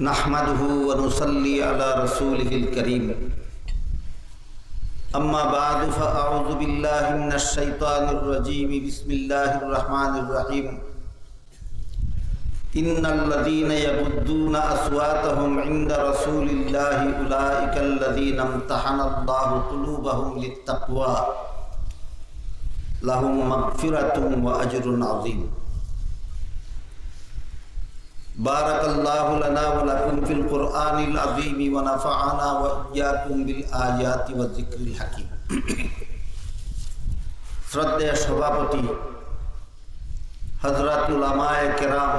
नहमदुहु व नुसल्ली अला रसूलिहिल करीम अम्मा बादु फ़अऊज़ु बिल्लाहि मिनश शैतानिर रजीम बिस्मिल्लाहिर रहमानिर रहीम इन्नल लज़ीना यग़ुद्दूना अस्वातहुम इंदा रसूलिल्लाहि उलाइकल लज़ीना इम्तहनल्लाहु क़ुलूबहुम लित्तक़वा लहुम मग़फ़िरतुन व अज्रुन अज़ीम। बारकल्लाहु लना व लकुम फिल कुरआनिल अज़ीम व नफ़अना व इय्याकुम बिल आयाति व ज़िक्रिल हकीम। श्रद्धेय सभापति हज़रत उलमाए किराम,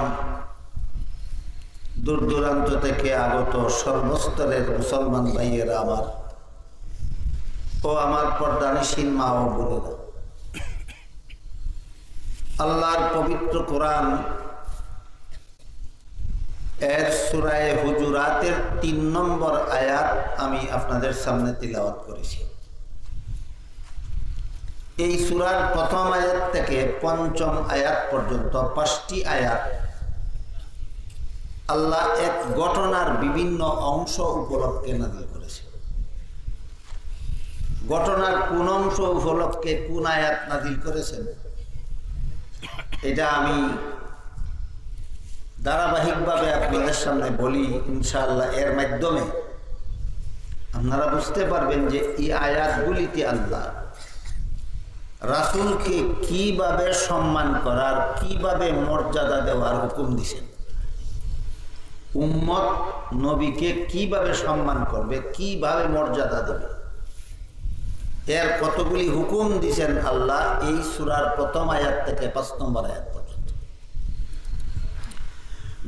दूर दूरान्त থেকে আগত সর্বস্তরের মুসলমান ভাইয়েরা আমার ও আমার পর্দানিশীন মা ও বোনেরা, আল্লাহর পবিত্র কোরআন এর সূরা হুজুরাতের ৩ নম্বর আয়াত আমি আপনাদের সামনে তিলাওয়াত করেছি। এই সূরার প্রথম আয়াত থেকে পঞ্চম আয়াত পর্যন্ত ৫টি আয়াত আল্লাহ এক ঘটনার বিভিন্ন অংশ উপলক্ষে নাযিল করেছে। ঘটনার কোন অংশ উপলক্ষে কোন আয়াত নাযিল করেছেন এটা আমি ধারাবাহিকভাবে আপনাদের সামনে বলি ইনশাআল্লাহ। এর মাধ্যমে আপনারা বুঝতে পারবেন যে এই আয়াতগুলিতে আল্লাহ রাসূলকে কিভাবে সম্মান করার, কিভাবে মর্যাদা দেওয়ার হুকুম দিয়েছেন, উম্মত নবীকে কিভাবে সম্মান করবে, কিভাবে মর্যাদা দেবে, এর কতগুলি হুকুম দিয়েছেন আল্লাহ এই সূরার প্রথম আয়াত থেকে ৫ নম্বর আয়াত পর্যন্ত।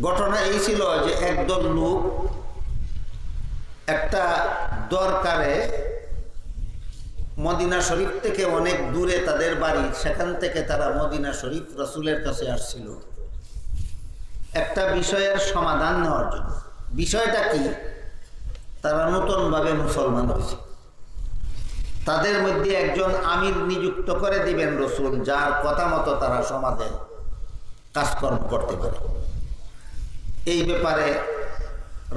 ঘটনা এই ছিল যে একদল লোক একটা দরকারে মদিনা শরীফ থেকে অনেক দূরে তাদের বাড়ি, সেখান থেকে তারা মদিনা শরীফ রাসূলের কাছে আসছিল একটা বিষয়ের সমাধান নেওয়ার জন্য। বিষয়টা কি? তারা নতুনভাবে মুসলমান হয়েছে, তাদের মধ্যে একজন আমির নিযুক্ত করে দিবেন রাসূল, যার কথা মতো তারা সমাজে কাজকর্ম করতে পারে। এই ব্যাপারে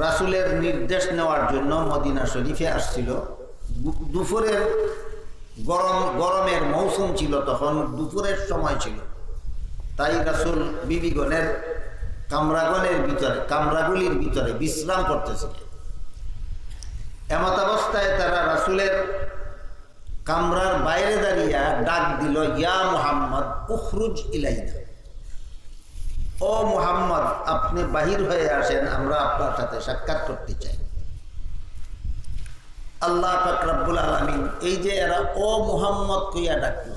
রাসূলের নির্দেশ নেওয়ার জন্য মদিনা শরীফে আসছিল। দুপুরের গরমের মৌসুম ছিল, তখন দুপুরের সময় ছিল, তাই রাসূল বিবিগণের কামরাগুলির ভিতরে বিশ্রাম করতেছিলেন। এমত অবস্থায় তারা রাসূলের কামরার বাইরে দাঁড়িয়ে ডাক দিল, ইয়া মুহাম্মদ উখরুজ ইলাইনা, ও মুহাম্মদ আপনি বাহির হয়ে আসেন, আমরা আপনার সাথে সাক্ষাৎ করতে চাই। আল্লাহ পাক রব্বুল আলামিন এই যে এরা ও মুহাম্মদ কইয়া ডাকল,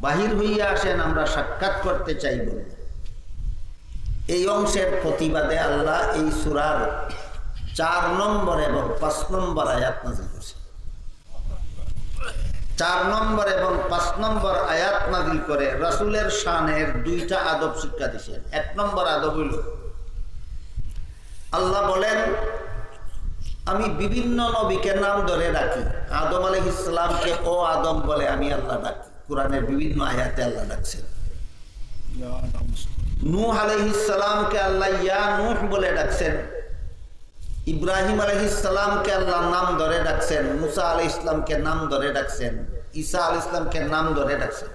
বাহির হইয়া আসেন আমরা সাক্ষাৎ করতে চাই বলে, এই অংশের প্রতিবাদে আল্লাহ এই সূরার ৪ নম্বর এবং ৫ নম্বর আয়াত নাযিল করেছেন। ৪ নম্বর এবং ৫ নম্বর আয়াত নাযিল করে রাসূলের শানের ২টা আদব শিক্ষা দিয়েছেন। ১ নম্বর আদব হইল, আল্লাহ বলেন আমি বিভিন্ন নবীকে নাম ধরে ডাকি। আদম আলাইহিস সালামকে ও আদম বলে আমি আল্লাহ ডাকি, কোরআনের বিভিন্ন আয়াতে আল্লাহ ডাকছেন। নূহ আলাইহিস সালামকে আল্লাহ ইয়া নূহ বলে ডাকছেন। ইব্রাহিম আলাইহিস সালামকে আল্লাহ নাম ধরে ডাকছেন। মুসা আলাইহিস সালামকে নাম ধরে ডাকছেন। ঈসা আলাইহিস সালামকে নাম ধরে ডাকছেন।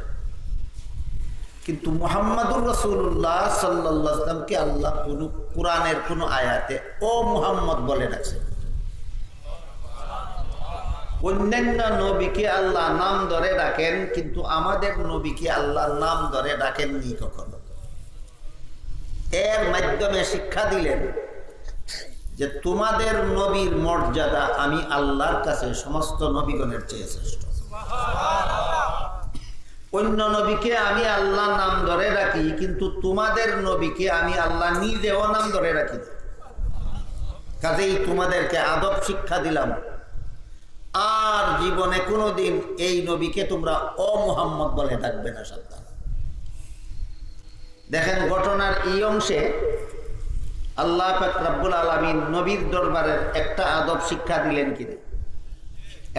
কিন্তু মুহাম্মাদুর রাসূলুল্লাহ সাল্লাল্লাহু আলাইহি ওয়াসাল্লামকে আল্লাহ কোরআনের কোন আয়াতে ও মুহাম্মদ বলে ডাকছেন। অন্যান্য নবীকে আল্লাহ নাম ধরে ডাকেন, কিন্তু আমাদের নবীকে আল্লাহ নাম ধরে ডাকেননি কখনো। এর মাধ্যমে শিক্ষা দিলেন যে তোমাদের নবীর মর্যাদা আমি আল্লাহর কাছে সমস্ত নবীগণের চেয়ে শ্রেষ্ঠ। অন্য নবীকে আমি আল্লাহ নাম ধরে রাখি, কিন্তু তোমাদের নবীকে আমি আল্লাহ নিজেও নাম ধরে রাখি। কাজেই তোমাদেরকে আদব শিক্ষা দিলাম, আর জীবনে কোনোদিন এই নবীকে তোমরা ও মুহাম্মদ বলে ডাকবে না, সাবধান। দেখেন ঘটনার এই অংশে আল্লাহ পাক রব্বুল আলামিন নবীর দরবারের একটা আদব শিক্ষা দিলেন কিনা?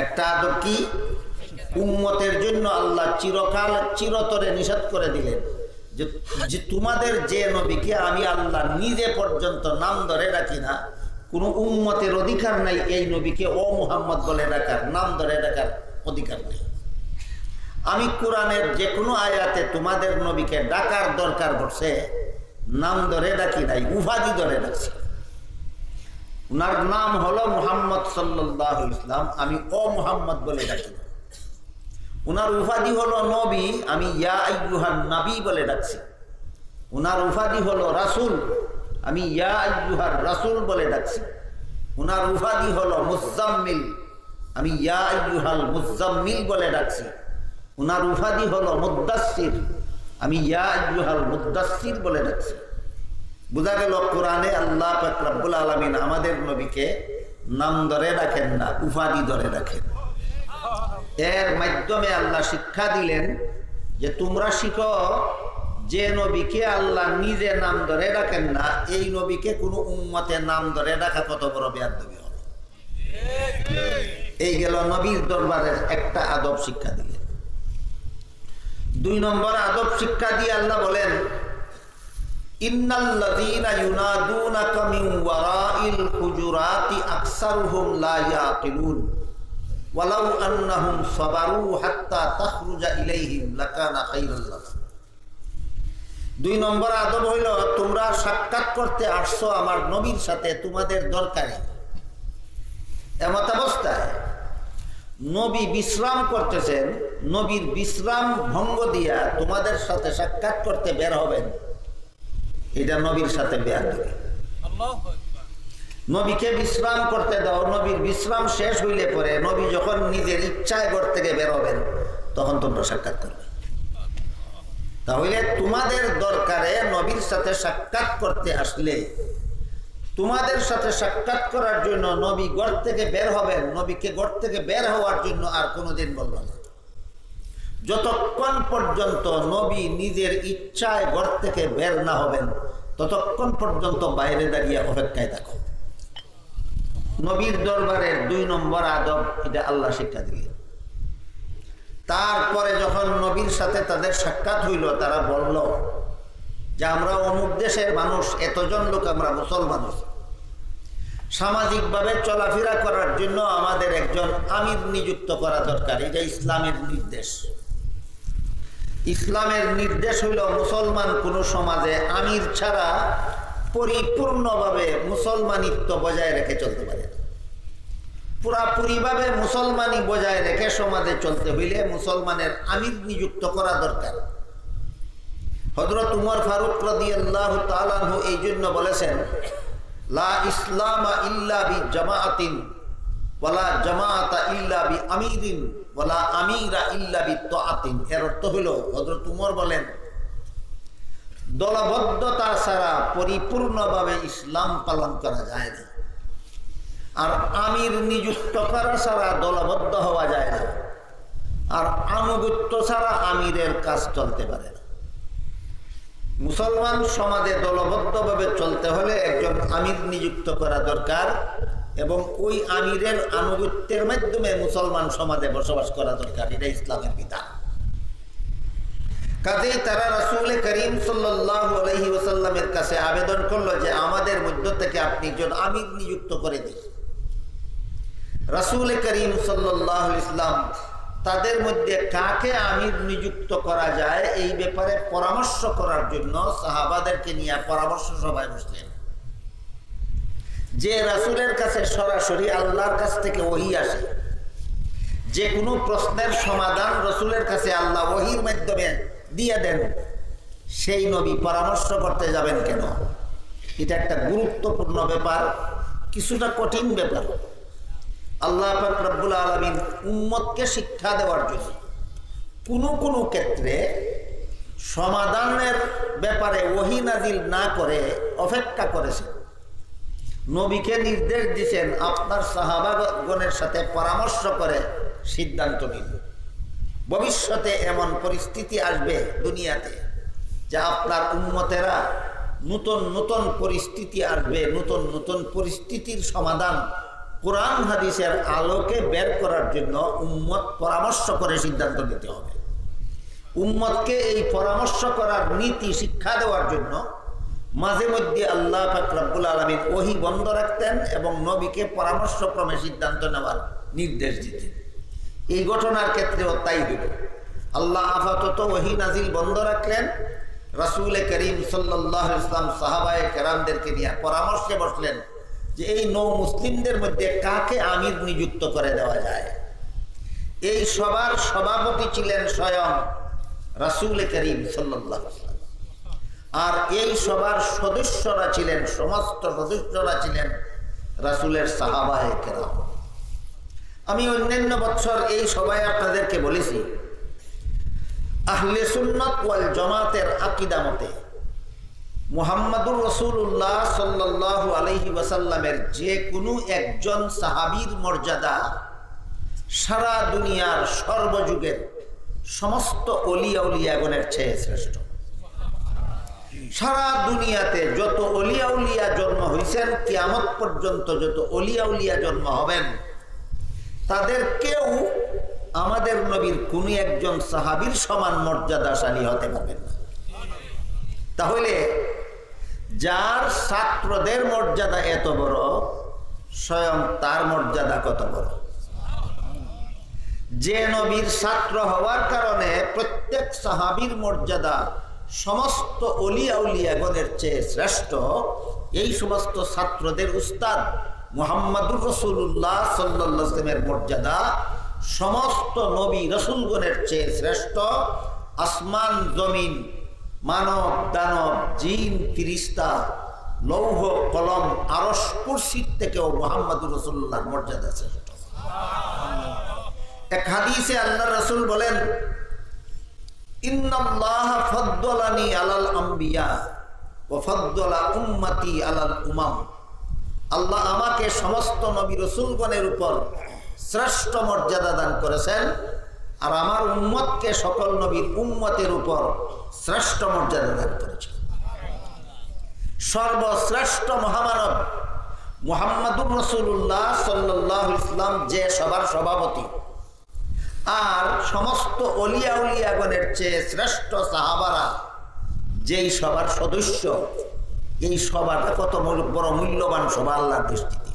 একটা আদব কি? উম্মতের জন্য আল্লাহ চিরকাল চিরতরে নিষেধ করে দিলেন যে তোমাদের যে নবীকে আমি আল্লাহ নিজে পর্যন্ত নাম ধরে রাখি না, কোনো উম্মতের অধিকার নাই এই নবীকে ও মুহাম্মদ বলে ডাকার, নাম ধরে ডাকার অধিকার নেই। আমি কোরআনের যে কোনো আয়াতে তোমাদের নবীকে ডাকার দরকার পড়ছে, নাম ধরে ডাকি নাই, উপাধি ধরে ডাকছি। উনার নাম হলো মুহাম্মদ সাল্লাল্লাহু আলাইহি ওয়াসাল্লাম, আমি ও মুহাম্মদ বলে ডাকি না। উনার উপাধি হলো নবী, আমি ইয়া আইয়ুহান নবী বলে ডাকছি। উনার উপাধি হলো রাসূল, আমি ইয়া আইয়ুহার রাসূল বলে ডাকছি। উনার উপাধি হলো মুজাম্মিল, আমি ইয়া আইয়ুহাল মুজাম্মিল বলে ডাকছি। উনার উপাধি হলো মুদ্দাসসির, আমি ইয়া আইয়ুহাল মুদ্দাসসির বলে ডাকছি। বোঝা গেল কোরআনে আল্লাহ পাক রব্বুল আলামিন আমাদের নবীকে নাম ধরে রাখেন না, উপাধি ধরে রাখেন। এর মাধ্যমে আল্লাহ শিক্ষা দিলেন যে তোমরা শিখো যে নবীকে আল্লাহ নিজে নাম ধরে রাখেন না, এই নবীকে কোনো উম্মতে নাম ধরে রাখা কত বড় বেয়াদবি হবে। এই গেল নবীর দরবারের একটা আদব শিক্ষা দিলেন। 2 নম্বর আদব শিক্ষা দিয়ে আল্লাহ বলেন, ইন্নাল্লাযীনা ইউনাদুনাকা মিন ওয়ারাইল হুজুরাতি আকসারুহুম লা ইয়াকিলুন ওয়ালাউ আন্নাহুম সাবারু হাত্তা তাখরুজা ইলাইহিম লাকানা খায়রাল লাহুম। 2 নম্বর আদব হইল, তোমরা সাক্ষাৎ করতে আসছো আমার নবীর সাথে তোমাদের দরকারে, এমত অবস্থায় নবী বিশ্রাম করতেছেন, নবীর বিশ্রাম ভঙ্গ দিয়া তোমাদের সাথে সাক্ষাৎ করতে বের হবেন, এটা নবীর সাথে বেয়াদবি। নবীকে বিশ্রাম করতে দাও, নবীর বিশ্রাম শেষ হইলে পরে নবী যখন নিজের ইচ্ছায় ঘর থেকে বের হবেন তখন তোমরা সাক্ষাৎ করবে। তাহলে তোমাদের দরকারে নবীর সাথে সাক্ষাৎ করতে আসলে, তোমাদের সাথে সাক্ষাৎ করার জন্য নবী ঘর থেকে বের হবেন, নবীকে ঘর থেকে বের হওয়ার জন্য আর কোনোদিন বলবো না। যতক্ষণ পর্যন্ত নবী নিজের ইচ্ছায় ঘর থেকে বের না হবেন ততক্ষণ পর্যন্ত বাইরে দাঁড়িয়ে অপেক্ষায় থাকো। নবীর দরবারের 2 নম্বর আদব, এটা আল্লাহ শিক্ষা দিলেন। তারপরে যখন নবীর সাথে তাদের সাক্ষাৎ হইল, তারা বলল যে আমরা অমুক দেশের মানুষ, এতজন লোক আমরা মুসলমান, সামাজিকভাবে চলাফেরা করার জন্য আমাদের একজন আমির নিযুক্ত করা দরকার। এটা ইসলামের নির্দেশ। ইসলামের নির্দেশ হইল মুসলমান কোন সমাজে আমির ছাড়া পরিপূর্ণভাবে মুসলমানিত্ব বজায় রেখে চলতে পারে। পুরাপুরিভাবে মুসলমানি বজায় রেখে সমাজে চলতে হইলে মুসলমানের আমির নিযুক্ত করা দরকার। হযরত উমর ফারুক রাদিয়াল্লাহু তাআলা আনহু এই জন্য বলেছেন, লা ইসলামা ইল্লা বি জামাআতিন ওয়ালা জামাআতা ইল্লা বি আমিরিন ওয়ালা আমিরা ইল্লা বি তাআতিন। এর অর্থ হলো, হযরত উমর বলেন, দলবদ্ধতা ছাড়া পরিপূর্ণভাবে ইসলাম পালন করা যায় না, আর আমির নিযুক্ত করা ছাড়া দলবদ্ধ হওয়া যায় না, আর আনুগত্য ছাড়া আমিরের কাজ চলতে পারে না। মুসলমান সমাজে দলবদ্ধভাবে চলতে হলে একজন আমির নিযুক্ত করা দরকার, এবং ওই আমিরের আনুগত্যের মাধ্যমে মুসলমান সমাজে বসবাস করা দরকার। এটা ইসলামের বিধান। কাজেই তারা রাসূল করিম সাল্লাল্লাহু আলাইহি ওয়াসাল্লামের কাছে আবেদন করলো যে আমাদের মধ্য থেকে আপনি একজন আমির নিযুক্ত করে দিন। রাসূল করিম সাল্লাল্লাহু আলাইহি ওয়াসাল্লাম তাদের মধ্যে কাকে আমির নিযুক্ত করা যায় এই ব্যাপারে পরামর্শ করার জন্য সাহাবাদেরকে নিয়ে পরামর্শ সভায় বসলেন। যে রাসূলের কাছে সরাসরি আল্লাহর কাছ থেকে ওহী আসে, যে কোনো প্রশ্নের সমাধান রাসূলের কাছে আল্লাহ ওহীর মাধ্যমে দিয়ে দেন, সেই নবী পরামর্শ করতে যাবেন কেন? এটা একটা গুরুত্বপূর্ণ ব্যাপার, কিছুটা কঠিন ব্যাপার। আল্লাহ পাক রব্বুল আলামিন উম্মতকে শিক্ষা দেওয়ার জন্য কোনো ক্ষেত্রে সমাধানের ব্যাপারে ওহী নাজিল না করে অপেক্ষা করেছেন। নবীকে নির্দেশ দিয়েছেন আপনার সাহাবাগণের সাথে পরামর্শ করে সিদ্ধান্ত নিন। ভবিষ্যতে এমন পরিস্থিতি আসবে দুনিয়াতে যে আপনার উম্মতেরা নতুন নতুন পরিস্থিতি আসবে, নতুন নতুন পরিস্থিতির সমাধান কোরআন হাদিসের আলোকে বের করার জন্য উম্মত পরামর্শ করে সিদ্ধান্ত নিতে হবে। উম্মতকে এই পরামর্শ করার নীতি শিক্ষা দেওয়ার জন্য মাঝে মধ্যে আল্লাহ পাক রব্বুল আলামিন ওহী বন্ধ রাখতেন এবং নবীকে পরামর্শক্রমে সিদ্ধান্ত নেওয়ার নির্দেশ দিতেন। এই ঘটনার ক্ষেত্রেও তাই হইল। আল্লাহ আপাতত ওহী নাজিল বন্ধ রাখলেন, রাসূল করিম সাল্লাল্লাহু আলাইহি ওয়াসাল্লাম সাহাবায়ে কেরামদেরকে নিয়ে পরামর্শে বসলেন যে এই নৌ মুসলিমদের মধ্যে কাকে আমির নিযুক্ত করে দেওয়া যায়। এই সবার সভাপতি ছিলেন স্বয়ং রাসূল করিম সাল্লাল্লাহু আলাইহি ওয়াসাল্লাম, আর এই সবার সদস্যরা ছিলেন, সমস্ত সদস্যরা ছিলেন রাসূলের সাহাবায়ে কেরাম। আমি অন্যান্য বছর এই সভায় আপনাদেরকে বলেছি, আহলে সুন্নাত ওয়াল জামাতের আকীদা মতে মুহাম্মাদুর রাসূলুল্লাহ সাল্লাল্লাহু আলাইহি ওয়াসাল্লামের যে কোনো একজন সাহাবীর মর্যাদা সারা দুনিয়ার সর্বযুগের সমস্ত ওলিয়া উলিয়াগণের চেয়ে শ্রেষ্ঠ। সারা দুনিয়াতে যত ওলিয়া উলিয়া জন্ম হয়েছেন, কিয়ামত পর্যন্ত যত ওলিয়া উলিয়া জন্ম হবেন, তাদের কেউ আমাদের নবীর কোন একজন সাহাবীর সমান মর্যাদাশালী হতে পারবেন না। তাহলে যার ছাত্রদের মর্যাদা এত বড়, স্বয়ং তার মর্যাদা কত বড়। যে নবীর ছাত্র হওয়ার কারণে প্রত্যেক সাহাবীর মর্যাদা সমস্ত ওলিয়া উলিয়াগণের চেয়ে শ্রেষ্ঠ, এই সমস্ত ছাত্রদের উস্তাদ মুহাম্মাদুর রাসূলুল্লাহ সাল্লাল্লাহু আলাইহি ওয়াসাল্লামের মর্যাদা সমস্ত নবী রাসূলগণের চেয়ে শ্রেষ্ঠ। আসমান জমিন, মানব দানব, জিন ফিরিস্তা, লৌহ কলম, আরশ কুরসির থেকেও মুহাম্মাদুর রাসূলুল্লাহর মর্যাদা শ্রেষ্ঠ। এক হাদিসে আল্লাহ রাসূল বলেন, ইন্নাল্লাহা ফাদ্দালানি আলাল আম্বিয়া ওয়া ফাদ্দালা উম্মতি আলাল উমাম। আল্লাহ আমাকে সমস্ত নবী রাসূলগণের উপর শ্রেষ্ঠ মর্যাদা দান করেছেন, আর আমার উম্মতকে সকল নবীর উম্মতের উপর শ্রেষ্ঠ মর্যাদা দান করেছেন। সর্বশ্রেষ্ঠ মহামানব মুহাম্মাদুর রাসূলুল্লাহ সাল্লাল্লাহু আলাইহি ওয়াসাল্লাম যে সবার সভাপতি, আর সমস্ত ওলিয়া উলিয়াগণের চেয়ে শ্রেষ্ঠ সাহাবারা যেই সবার সদস্য, এই সভাটা কত বড় মূল্যবান সভা আল্লাহর দৃষ্টিতে।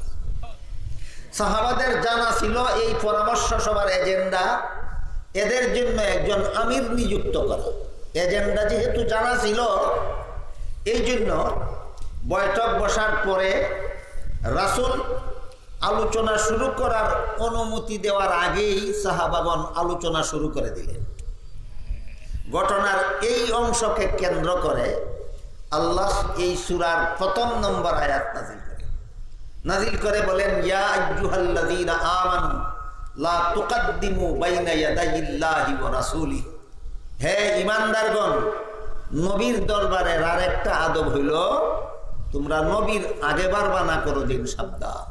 সাহাবাদের জানা ছিল এই পরামর্শ সভার এজেন্ডা, এদের জন্য একজন আমির নিযুক্ত করা। এজেন্ডা যেহেতু জানা ছিল, এই জন্য বৈঠক বসার পরে রাসূল আলোচনা শুরু করার অনুমতি দেওয়ার আগেই সাহাবাগণ আলোচনা শুরু করে দিলেন। ঘটনার এই অংশকে কেন্দ্র করে আল্লাহ এই সূরার প্রথম নম্বর আয়াত নাজিল করে বলেন, ইয়া আইয়ুহাল্লাযীনা আমানু লা তুকদ্দিমু বাইনা ইয়াদাইল্লাহি ওয়া রাসূলি। হে ঈমানদারগণ, নবীর দরবারের আরেকটা আদব হইল, তোমরা নবীর আগে বারবা না করো দিন, সাবধান।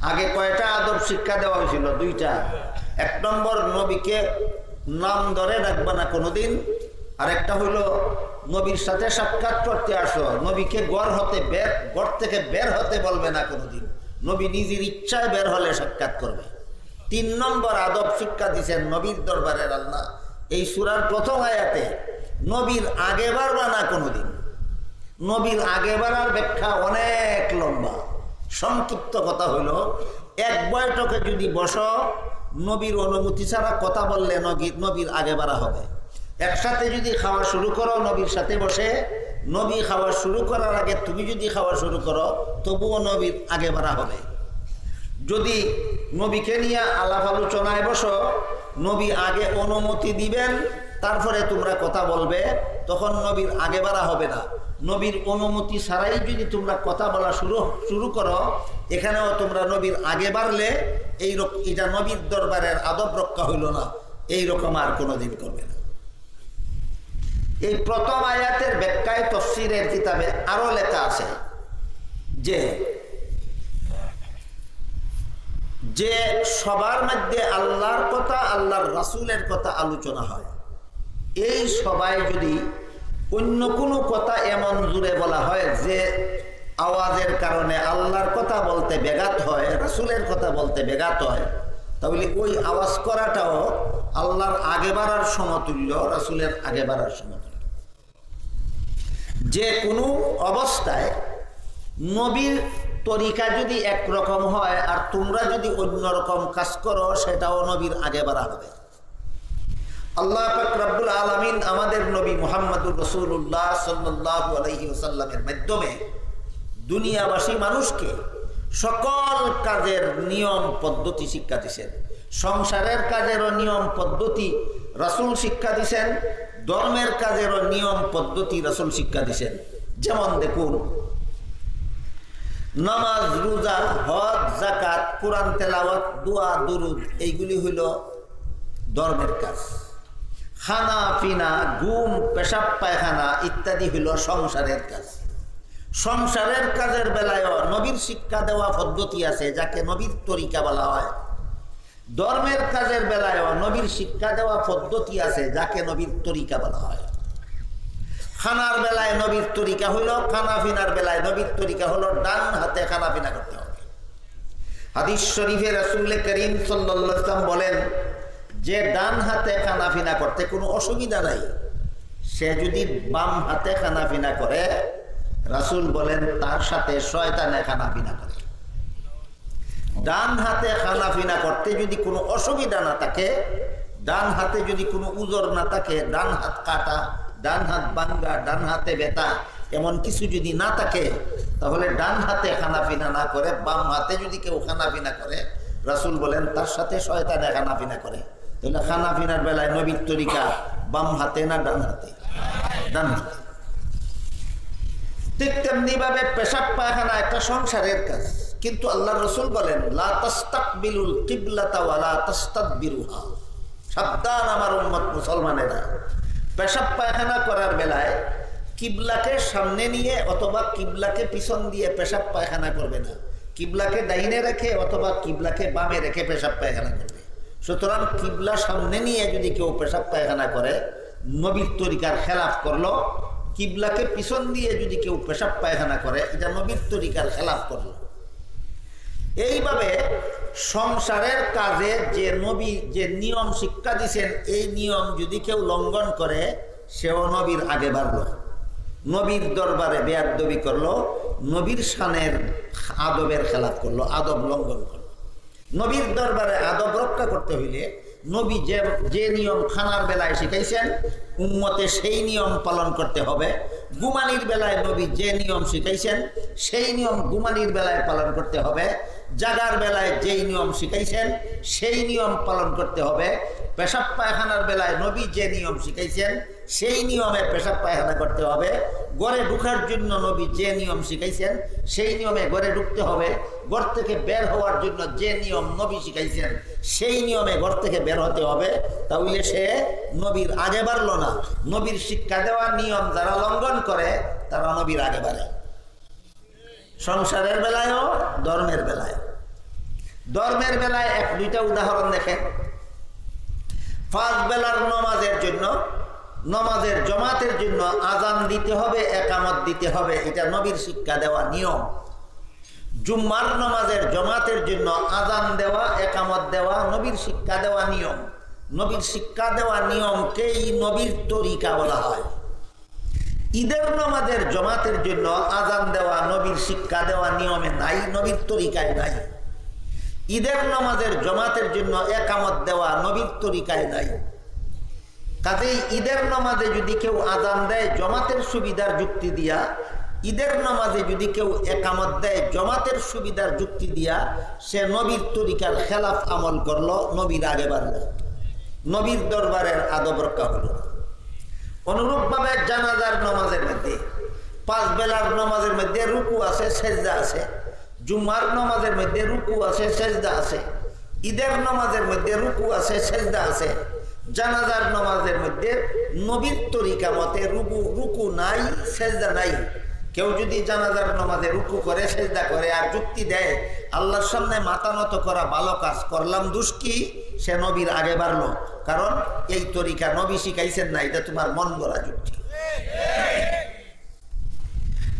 আগে কয়টা আদব শিক্ষা দেওয়া হয়েছিল? দুইটা। এক নম্বর, নবীকে নাম ধরে ডাকবা না কোনোদিন। আর একটা হইল নবীর সাথে সাক্ষাৎ করতে আসো, নবীকে ঘর থেকে বের হতে বলবে না কোনোদিন, নবী নিজের ইচ্ছায় বের হলে সাক্ষাৎ করবে। 3 নম্বর আদব শিক্ষা দিচ্ছেন নবীর দরবারের আল্লাহ এই সূরার প্রথম আয়াতে, নবীর আগে বারবা না কোনোদিন। নবীর আগে বাড়ার ব্যাখ্যা অনেক লম্বা। সংক্ষিপ্ত কথা হইল, এক বৈঠকে যদি বসো, নবীর অনুমতি ছাড়া কথা বললে নবীর আগে বাড়া হবে। একসাথে যদি খাওয়া শুরু করো নবীর সাথে বসে, নবী খাওয়া শুরু করার আগে তুমি যদি খাওয়া শুরু করো, তবুও নবীর আগে বাড়া হবে। যদি নবীকে নিয়ে আলাপ আলোচনায় বসো, নবী আগে অনুমতি দিবেন, তারপরে তোমরা কথা বলবে, তখন নবীর আগে বাড়া হবে না। নবীর অনুমতি ছাড়াই যদি তোমরা কথা বলা শুরু করো, এখানেও তোমরা নবীর আগে বাড়লে এটা নবীর দরবারের আদব রক্ষা হইল না, এইরকম আর কোনোদিন করবে না। এই প্রথম আয়াতের ব্যাখ্যায় তাফসীরের কিতাবে আরো লেখা আছে যে সবার মধ্যে আল্লাহর কথা, আল্লাহর রাসূলের কথা আলোচনা হয়, এই সবাই যদি অন্য কোনো কথা এমন জুড়ে বলা হয় যে আওয়াজের কারণে আল্লাহর কথা বলতে ব্যাঘাত হয়, রাসূলের কথা বলতে ব্যাঘাত হয়, তাহলে ওই আওয়াজ করাটাও আল্লাহর আগে বাড়ার সমতুল্য, রাসূলের আগে বাড়ার সমতুল্য। যে কোনো অবস্থায় নবীর তরিকা যদি একরকম হয় আর তোমরা যদি অন্যরকম কাজ করো, সেটাও নবীর আগে বাড়া হবে। আল্লাহ পাক রব্বুল আলামিন আমাদের নবী মুহাম্মদুর রাসূলুল্লাহ সাল্লাল্লাহু আলাইহি ওয়াসাল্লামের মাধ্যমে দুনিয়াবাসী মানুষকে সকল কাজের নিয়ম পদ্ধতি শিক্ষা দিয়েছেন। সংসারের কাজেরও নিয়ম পদ্ধতি রাসূল শিক্ষা দিয়েছেন, ধর্মের কাজেরও নিয়ম পদ্ধতি রাসূল শিক্ষা দিয়েছেন। যেমন দেখুন, নামাজ, রোজা, হজ, যাকাত, কোরআন তেলাওয়াত, দোয়া, দুরুদ, এইগুলি হইল ধর্মের কাজ। খানা পিনা, ঘুম, পেশাব পায়খানা ইত্যাদি হইল সংসারের কাজ। সংসারের কাজের বেলায়ও নবীর শিক্ষা দেওয়া পদ্ধতি আছে, যাকে নবীর তরিকা বলা হয়। ধর্মের কাজের বেলায়ও নবীর শিক্ষা দেওয়া পদ্ধতি আছে, যাকে নবীর তরিকা বলা হয়। খানার বেলায় নবীর তরিকা হইল, খানা পিনার বেলায় নবীর তরিকা হলো ডান হাতে খানা পিনা করতে হবে। হাদিস শরীফে রাসূল করিম সাল্লাল্লাহু আলাইহি ওয়াসাল্লাম বলেন যে ডান হাতে খানা পিনা করতে কোনো অসুবিধা নাই, সে যদি বাম হাতে খানা পিনা করে, রাসূল বলেন তার সাথে শয়তানে খানা পিনা করে। ডান হাতে খানা পিনা করতে যদি কোনো অসুবিধা না থাকে, ডান হাতে যদি কোনো উজর না থাকে, ডান হাত কাটা, ডান হাত ভাঙ্গা, ডান হাতে ব্যথা, এমন কিছু যদি না থাকে, তাহলে ডান হাতে খানা পিনা না করে বাম হাতে যদি কেউ খানা পিনা করে, রাসূল বলেন তার সাথে শয়তানে খানা পিনা করে। তাহলে খানা পিনার বেলায় নবীর তরিকা বাম হাতে না ডান হাতে? ডান হাতে। ঠিক তেমনি ভাবে পেশাব পায়খানা একটা সংসারের কাজ, কিন্তু আল্লাহ রাসূল বলেন লা তাস্তাকবিলুল কিবলাতা ওয়া লা তাস্তাদবিরুহা। সাবধান আমার উম্মত মুসলমানেরা, পেশাব পায়খানা করার বেলায় কিবলাকে সামনে নিয়ে অথবা কিবলাকে পিছন দিয়ে পেশাব পায়খানা করবে না। কিবলাকে ডাইনে রেখে অথবা কিবলাকে বামে রেখে পেশাব পায়খানা করবে। সুতরাং কিবলা সামনে নিয়ে যদি কেউ পেশাব পায়খানা করে, নবীর তরিকার খেলাফ করলো। কিবলাকে পিছন দিয়ে যদি কেউ পেশাব পায়খানা করে, এটা নবীর তরিকার খেলাফ করলো। এইভাবে সংসারের কাজে যে নবী যে নিয়ম শিক্ষা দিয়েছেন, এই নিয়ম যদি কেউ লঙ্ঘন করে, সেও নবীর আগে বাড়লো, নবীর দরবারে বেয়াদবি করলো, নবীর শানের আদবের খেলাফ করলো, আদব লঙ্ঘন করলো। নবীর দরবারে আদব রক্ষা করতে হইলে নবী যে নিয়ম খানার বেলায় শিখাইছেন, উম্মতে সেই নিয়ম পালন করতে হবে। ঘুমানির বেলায় নবী যে নিয়ম শিখাইছেন, সেই নিয়ম ঘুমানির বেলায় পালন করতে হবে। জাগার বেলায় যেই নিয়ম শিখাইছেন, সেই নিয়ম পালন করতে হবে। পেশাব পায়খানার বেলায় নবী যে নিয়ম শিখাইছেন, সেই নিয়মে পেশাব পায়খানা করতে হবে। ঘরে ঢুকার জন্য নবী যে নিয়ম শিখাইছেন, সেই নিয়মে ঘরে ঢুকতে হবে। ঘর থেকে বের হওয়ার জন্য যে নিয়ম নবী শিখাইছেন, সেই নিয়মে ঘর থেকে বের হতে হবে। তাহলে সে নবীর আগে বাড়লো না। নবীর শিক্ষা দেওয়া নিয়ম যারা লঙ্ঘন করে, তারা নবীর আগে বাড়ে। সংসারের বেলায়ও, ধর্মের বেলায়। ধর্মের বেলায় এক দুইটা উদাহরণ দেখেন। 5 বেলার নমাজের জন্য, নমাজের জমাতের জন্য আজান দিতে হবে, একামত দিতে হবে, এটা নবীর শিক্ষা দেওয়া নিয়ম। জুম্মার নমাজের জমাতের জন্য আজান দেওয়া, একামত দেওয়া নবীর শিক্ষা দেওয়া নিয়ম। নবীর শিক্ষা দেওয়া নিয়মকেই নবীর তরিকা বলা হয়। ঈদের নমাজের জমাতের জন্য আজান দেওয়া নবীর শিক্ষা দেওয়া নিয়মে নাই, নবীর তরিকায় নাই। ঈদের নমাজের জমাতের জন্য একামত দেওয়া নবীর তরিকায় নাই। কাজেই ঈদের নামাজে যদি কেউ আজান দেয় জমাতের সুবিধার যুক্তি দিয়া, ঈদের নামাজে যদি কেউ একামত দেয় জমাতের সুবিধার যুক্তি দিয়া, সে নবীর তরিকার খেলাফ আমল করলো, নবীর আগে বাড়লো, নবীর দরবারের আদব রক্ষা হলো। অনুরূপভাবে জানাজার নামাজের মধ্যে, 5 বেলার নামাজের মধ্যে রুকু আছে, সেজদা আছে। জুম্মার নামাজের মধ্যে রুকু আছে, সেজদা আছে। ঈদের নামাজের মধ্যে রুকু আছে, সেজদা আছে। জানাজার নামাজের মধ্যে নবীর তরিকা মতে রুকু নাই, সেজদা নাই। কেউ যদি জানাজার নামাজে রুকু করে, সেজদা করে আর যুক্তি দেয় আল্লাহর সামনে মাথা নত করা ভালো কাজ, করলাম দোষ কি, সে নবীর আগে বাড়লো। কারণ এই তরিকা নবী শিখাইছেন না, এটা তোমার মন গড়া যুক্তি।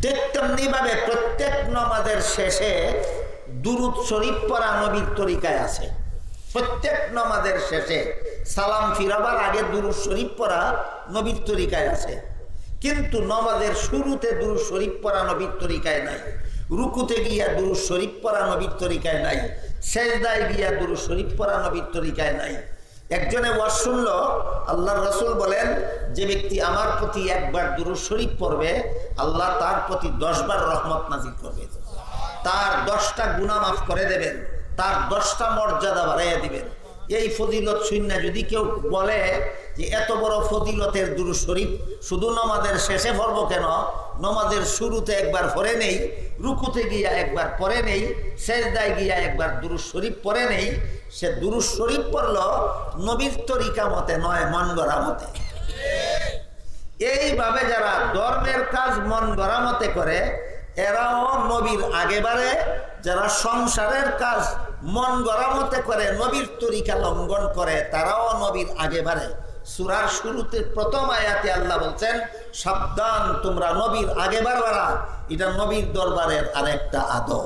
ঠিক তেমনি ভাবে প্রত্যেক নামাজের শেষে দুরূদ শরীফ পড়া নবীর তরিকায় আছে। প্রত্যেক নামাজের শেষে সালাম ফিরাবার আগে দুরূদ শরীফ পড়া নবীর তরিকায় আছে, কিন্তু নামাজের শুরুতে দুরূদ শরীফ পড়া নবীর তরিকায় নাই, রুকুতে গিয়া দুরূদ শরীফ পড়া নবীর তরিকায় নাই, সেজদায় গিয়া দুরূদ শরীফ পড়া নবীর তরিকায় নাই। একজনে ওয়াজ শুনল, আল্লাহর রাসূল বলেন, যে ব্যক্তি আমার প্রতি একবার দুরূদ শরীফ পড়বে, আল্লাহ তার প্রতি 10 বার রহমত নাজিল করবে, তার 10টা গুনাহ মাফ করে দেবেন, তার 10টা মর্যাদা বাড়াইয়া দিবেন। এই ফজিলত শুননা যদি কেউ বলে যে এত বড় ফজিলতের দুরূদ শরীফ শুধু নামাজের শেষে পড়ব কেন, নামাজের শুরুতে একবার পড়ে নেই, রুকুতে গিয়া একবার পড়ে নেই, সেজদায় গিয়া একবার দুরূদ শরীফ পড়ে নেই, সে দুরূদ শরীফ পড়ল নবীর তরিকা মতে নয়, মন গড়া মতে। এইভাবে যারা ধর্মের কাজ মন গড়া মতে করে এরাও নবীর আগে বাড়ে, যারা সংসারের কাজ মন গড়া মতে করে নবীর তরিকা লঙ্ঘন করে তারাও নবীর আগে বাড়ে। সূরার শুরুতে প্রথম আয়াতে আল্লাহ বলছেন, সাবধান তোমরা নবীর আগে বাড়বা, এটা নবীর দরবারের আরেকটা আদব।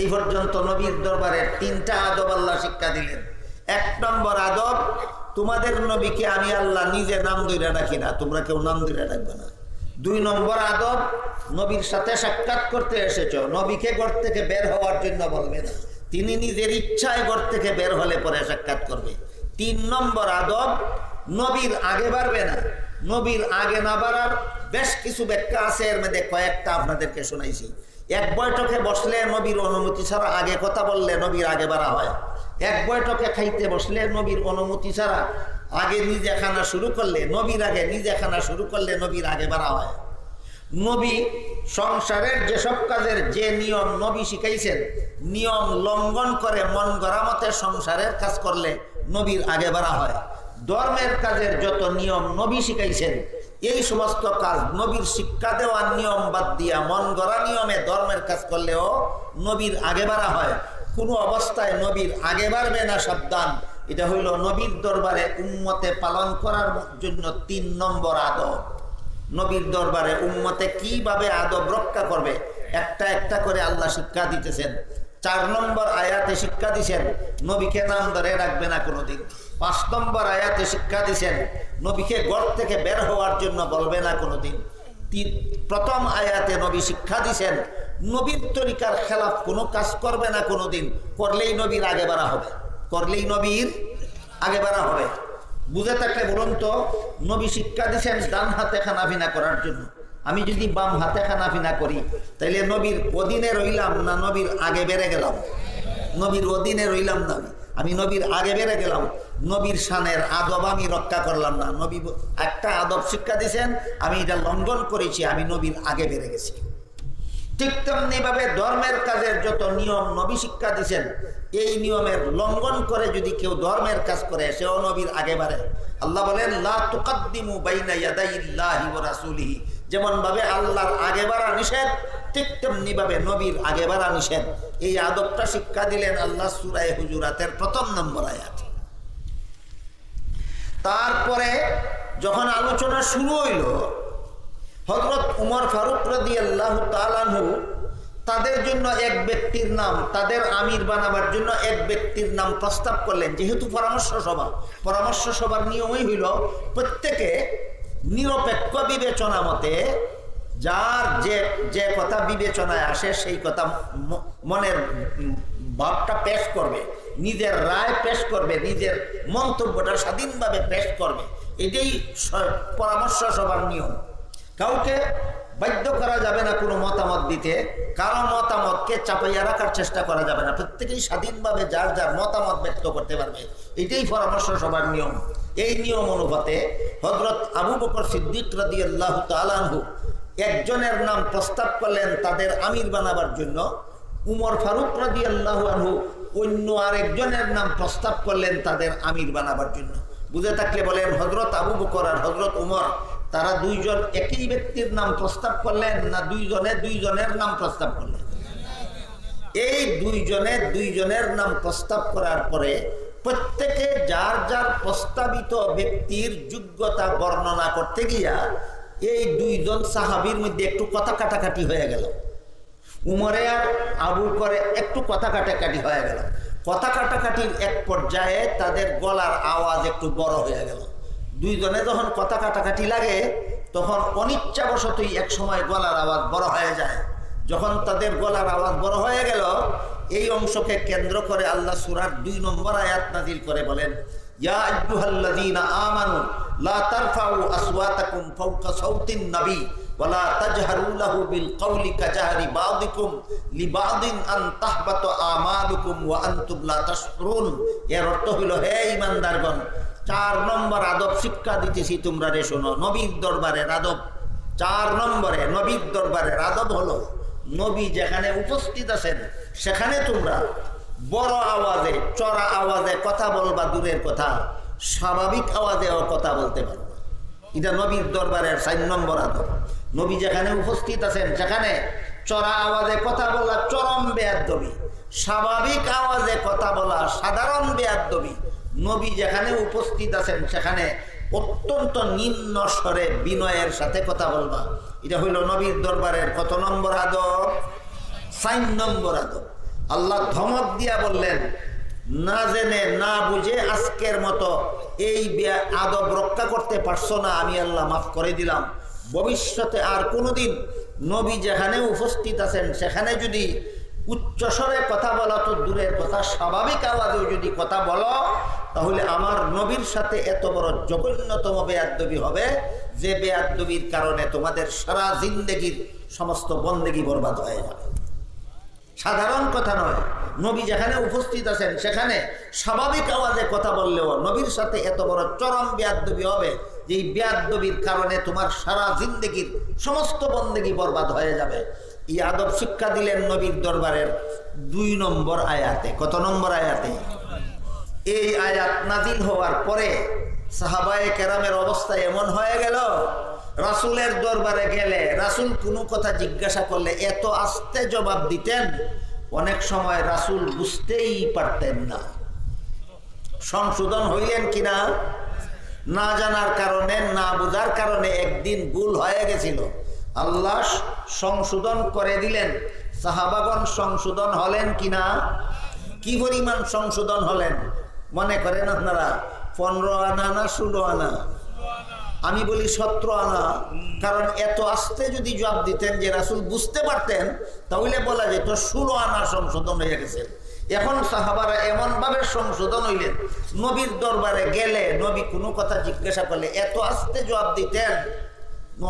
এই পর্যন্ত নবীর দরবারের 3টা আদব আল্লাহ শিক্ষা দিলেন। 1 নম্বর আদব, তোমাদের নবীকে আমি আল্লাহ নিজে নাম ধরে ডাকি না, তোমরা কেউ নাম ধরে ডাকবে না। 2 নম্বর আদব, নবীর সাথে সাক্ষাৎ করতে এসেছো, নবীকে ঘর থেকে বের হওয়ার জন্য বলবে না, তিনি নিজের ইচ্ছায় ঘর থেকে বের হলে পরে সাক্ষাৎ করবে। 3 নম্বর আদব, নবীর আগে বাড়বে না। নবীর আগে না বাড়ার বেশ কিছু ব্যাখ্যা আছে, এর মধ্যে কয়েকটা আপনাদেরকে শোনাইছি। এক বৈঠকে বসলে নবীর অনুমতি ছাড়া আগে কথা বললে নবীর আগে বাড়া হয়। এক বৈঠকে খাইতে বসলে নবীর অনুমতি ছাড়া আগে নিজে খানা শুরু করলে, নবীর আগে নিজে খানা শুরু করলে নবীর আগে বাড়া হয়। নবী সংসারের যেসব কাজের যে নিয়ম নবী শিখাইছেন, নিয়ম লঙ্ঘন করে মন গড়া মতে সংসারের কাজ করলে নবীর আগে বাড়া হয়। ধর্মের কাজের যত নিয়ম নবী শিখাইছেন, এই সমস্ত কাজ নবীর শিক্ষা দেওয়া নিয়ম বাদ দিয়া মন গড়া নিয়মে ধর্মের কাজ করলেও নবীর আগে বাড়া হয়। কোনো অবস্থায় নবীর আগে বাড়বে না, সাবধান। এটা হইল নবীর দরবারে উম্মতে পালন করার জন্য 3 নম্বর আদব। নবীর দরবারে উম্মতে কিভাবে আদব রক্ষা করবে একটা একটা করে আল্লাহ শিক্ষা দিতেছেন। 4 নম্বর আয়াতে শিক্ষা দিছেন নবীকে নাম ধরে রাখবে না কোনোদিন। 5 নম্বর আয়াতে শিক্ষা দিছেন নবীকে ঘর থেকে বের হওয়ার জন্য বলবে না কোনোদিন। প্রথম আয়াতে নবী শিক্ষা দিছেন নবীর তরিকার খেলাফ কোনো কাজ করবে না কোনোদিন, করলেই নবীর আগে বাড়া হবে, করলেই নবীর আগে বাড়া হবে। বুঝে থাকলে বলুন তো, নবী শিক্ষা দিছেন ডান হাতে খানাফিনা করার জন্য। আমি যদি বাম হাতে খানাফিনা করি তাইলে নবীর অধীনে রইলাম না নবীর আগে বেড়ে গেলাম? নবীর অধীনে রইলাম না, আমি নবীর আগে বেড়ে গেলাম। নবীর শানের আদব আমি রক্ষা করলাম না। নবী একটা আদব শিক্ষা দিয়েছেন, আমি এটা লঙ্ঘন করেছি, আমি নবীর আগে বেড়ে গেছি। ঠিক তেমনিভাবে ধর্মের কাজের যত নিয়ম নবী শিক্ষা দিয়েছেন, এই নিয়মের লঙ্ঘন করে যদি কেউ ধর্মের কাজ করে সেও নবীর আগে বাড়ে। আল্লাহ বলেন, লা তুকাদ্দিমু বাইনা ইয়াদাইল্লাহি ওয়া রাসূলিহি। যেমন ভাবে আল্লাহর আগে বাড়া নিষেধ, ঠিক তেমনি ভাবে নবীর আগে বাড়া নিষেধ। এই আদবটা শিক্ষা দিলেন আল্লাহ সূরা হুজুরাতের 1 নম্বর আয়াত। তারপরে যখন আলোচনা শুরু হইল, হযরত উমর ফারুক রাদিয়াল্লাহু তাআলা আনহু তাদের জন্য এক ব্যক্তির নাম, তাদের আমির বানাবার জন্য এক ব্যক্তির নাম প্রস্তাব করলেন। যেহেতু পরামর্শ সভার নিয়মই হইল প্রত্যেকে নিরপেক্ষ বিবেচনা মতে যার যে কথা বিবেচনায় আসে সেই কথা মনের ভাবটা পেশ করবে, নিজের রায় পেশ করবে, নিজের মন্তব্যটা স্বাধীনভাবে পেশ করবে। এটাই পরামর্শ সভার নিয়ম। কাউকে বাধ্য করা যাবে না কোনো মতামত দিতে, কারো মতামতকে চাপাইয়া রাখার চেষ্টা করা যাবে না। প্রত্যেকেই স্বাধীনভাবে যার যার মতামত ব্যক্ত করতে পারবে, এটাই পরামর্শ সভার নিয়ম। এই নিয়ম অনুপাতে হযরত আবু বকর সিদ্দিক রাদিয়াল্লাহু তাআলা আনহু একজনের নাম প্রস্তাব করলেন তাদের আমির বানাবার জন্য। উমর ফারুক রাদিয়াল্লাহু আনহু অন্য আরেকজনের নাম প্রস্তাব করলেন তাদের আমির বানাবার জন্য। বুঝে থাকলে বলেন, হযরত আবু বকর আর হযরত উমর তারা দুইজন একই ব্যক্তির নাম প্রস্তাব করলেন না দুইজনের নাম প্রস্তাব করলেন? এই দুইজনের নাম প্রস্তাব করার পরে প্রত্যেকে যার যার প্রস্তাবিত ব্যক্তির যোগ্যতা বর্ণনা করতে গিয়া এই দুইজন সাহাবীর মধ্যে একটু কথা কাটাকাটি হয়ে গেল। উমরে আর আবু করে একটু কথা কাটাকাটি হয়ে গেল। কথা কাটাকাটির এক পর্যায়ে তাদের গলার আওয়াজ একটু বড় হয়ে গেল। দুইজনে যখন কথা কাটাকাটি লাগে তখন অনিচ্ছাবশতই এক সময় গলার আওয়াজ বড় হয়ে যায়। যখন তাদের গলার আওয়াজ বড় হয়ে গেল, এই অংশকে কেন্দ্র করে আল্লাহ সূরার 2 নম্বর আয়াত নাযিল করে বলেন, ইয়া আইয়ুহাল্লাযীনা আমানু লা তারফাউ আসওয়াতাকুম ফাওকা সাওতিন নবী ওয়ালা তাজহারু লাহু বিল কওলি কাজাহরি বাযিকুম লিবাযিন আন তাহবাতু আমালুকুম ওয়া আনতুম লা তাশউরুন। এর অর্থ হলো, হে ঈমানদারগণ, 4 নম্বর আদব শিক্ষা দিতেছি, তোমরা রে শোনো। নবীর দরবারের আদব 4 নম্বরে। নবীর দরবারের আদব হলো, নবী যেখানে উপস্থিত আছেন সেখানে তোমরা বড় আওয়াজে, চড়া আওয়াজে কথা বলবা দূরের কথা, স্বাভাবিক আওয়াজেও কথা বলতে পারো। এটা নবীর দরবারের 4 নম্বর আদব। নবী যেখানে উপস্থিত আছেন সেখানে চড়া আওয়াজে কথা বলা চরম বেয়াদবি, স্বাভাবিক আওয়াজে কথা বলা সাধারণ বেয়াদবি। নবী যেখানে উপস্থিত আছেন সেখানে অত্যন্ত নিম্ন স্বরে বিনয়ের সাথে কথা বলবা। এটা হইল নবীর দরবারের কত নম্বর আদব? 4 নম্বর আদব। আল্লাহ ধমক দিয়া বললেন, না জেনে না বুঝে আজকের মতো এই আদব রক্ষা করতে পারছো না, আমি আল্লাহ মাফ করে দিলাম। ভবিষ্যতে আর কোনোদিন নবী যেখানে উপস্থিত আছেন সেখানে যদি উচ্চস্বরে কথা বলা তো দূরের কথা, স্বাভাবিক আওয়াজেও যদি কথা বলো, তাহলে আমার নবীর সাথে এত বড় জঘন্যতম বেয়াদবি হবে যে বেয়াদবির কারণে তোমাদের সারা জিন্দেগির সমস্ত বন্দেগি বরবাদ হয়ে যাবে। সাধারণ কথা নয়, নবী যেখানে উপস্থিত আছেন সেখানে স্বাভাবিক আওয়াজে কথা বললেও নবীর সাথে এত বড় চরম বেয়াদবি হবে যে এই বেয়াদবির কারণে তোমার সারা জিন্দেগির সমস্ত বন্দেগি বরবাদ হয়ে যাবে। এই আদব শিক্ষা দিলেন নবীর দরবারের 2 নম্বর আয়াতে। কত নম্বর আয়াতে? এই আয়াত নাজিল হওয়ার পরে সাহাবায়ে কেরামের অবস্থা এমন হয়ে গেল, রাসূলের দরবারে গেলে রাসূল কোনো কথা জিজ্ঞাসা করলে এত আস্তে জবাব দিতেন, অনেক সময় রাসূল বুঝতেই পারতেন না। সংশোধন হইলেন কিনা না জানার কারণে, না বুঝার কারণে একদিন ভুল হয়ে গেছিল, আল্লাহ সংশোধন করে দিলেন। সাহাবাগণ সংশোধন হলেন কিনা? কি পরিমাণ সংশোধন হলেন মনে করেন আপনারা? 15 আনা না 16 আনা? আমি বলি 17 আনা। কারণ এত আস্তে যদি জবাব দিতেন যে রাসূল বুঝতে পারতেন, তাহলে বলা যেত 16 আনা সংশোধন হয়ে গেছে। এখন সাহাবারা এমন ভাবে সংশোধন হইলেন, নবীর দরবারে গেলে নবী কোনো কথা জিজ্ঞাসা করলে এত আস্তে জবাব দিতেন,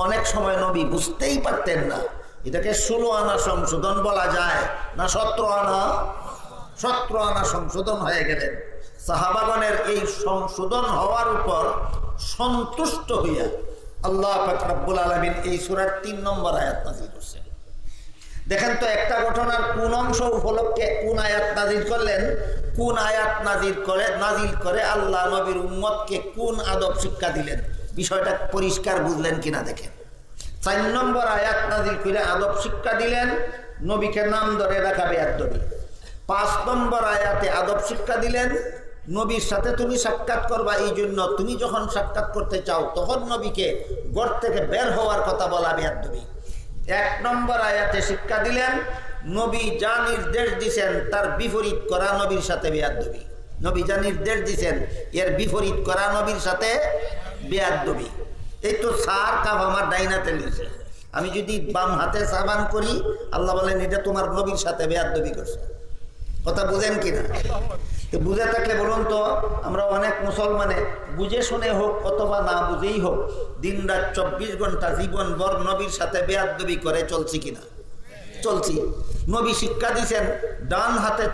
অনেক সময় নবী বুঝতেই পারতেন না। এটাকে 16 আনা সংশোধন বলা যায় না 17 আনা? 17 আনা সংশোধন হয়ে গেলেন। সাহাবাগণের এই সংশোধন হওয়ার উপর সন্তুষ্ট হইয়া আল্লাহ পাক রব্বুল আলামিন এই সূরার 3 নম্বর আয়াত নাযিল করেছেন। দেখেন তো, একটা ঘটনার কোন অংশ উপলক্ষে কোন আয়াত নাযিল করলেন, কোন আয়াত নাযিল করে আল্লাহ নবীর উম্মতকে কোন আদব শিক্ষা দিলেন, বিষয়টা পরিষ্কার বুঝলেন কিনা দেখেন। 4 নম্বর আয়াত নাযিল করে আদব শিক্ষা দিলেন, নবীকে নাম ধরে রাখা বেয়াদবি। 5 নম্বর আয়াতে আদব শিক্ষা দিলেন, নবীর সাথে তুমি সাক্ষাৎ করবা, এই জন্য তুমি যখন সাক্ষাৎ করতে চাও তখন নবীকে ঘর থেকে বের হওয়ার কথা বলা বেয়াদবি। 1 নম্বর আয়াতে শিক্ষা দিলেন, নবী যা নির্দেশ দিয়েছেন তার বিপরীত করা নবীর সাথে বেয়াদবি। নবী যা নির্দেশ দিয়েছেন এর বিপরীত করা নবীর সাথে বেয়াদবি। এই তো সার কাপ আমার ডাইনাতে লিখছে, আমি যদি বাম হাতে সাবান করি, আল্লাহ বলেন এটা তোমার নবীর সাথে বেয়াদবি করছে। কথা বুঝেন কিনা? বুঝে থাকলে বলুন তো, আমরা অনেক মুসলমানে বুঝে শুনে হোক অথবা না বুঝেই হোক, দিন রাত 24 ঘন্টা জীবনভর নবীর সাথে বেয়াদবি করে চলছি কিনা? চলছি। নবী শিক্ষা দিয়েছেন ডান হাতে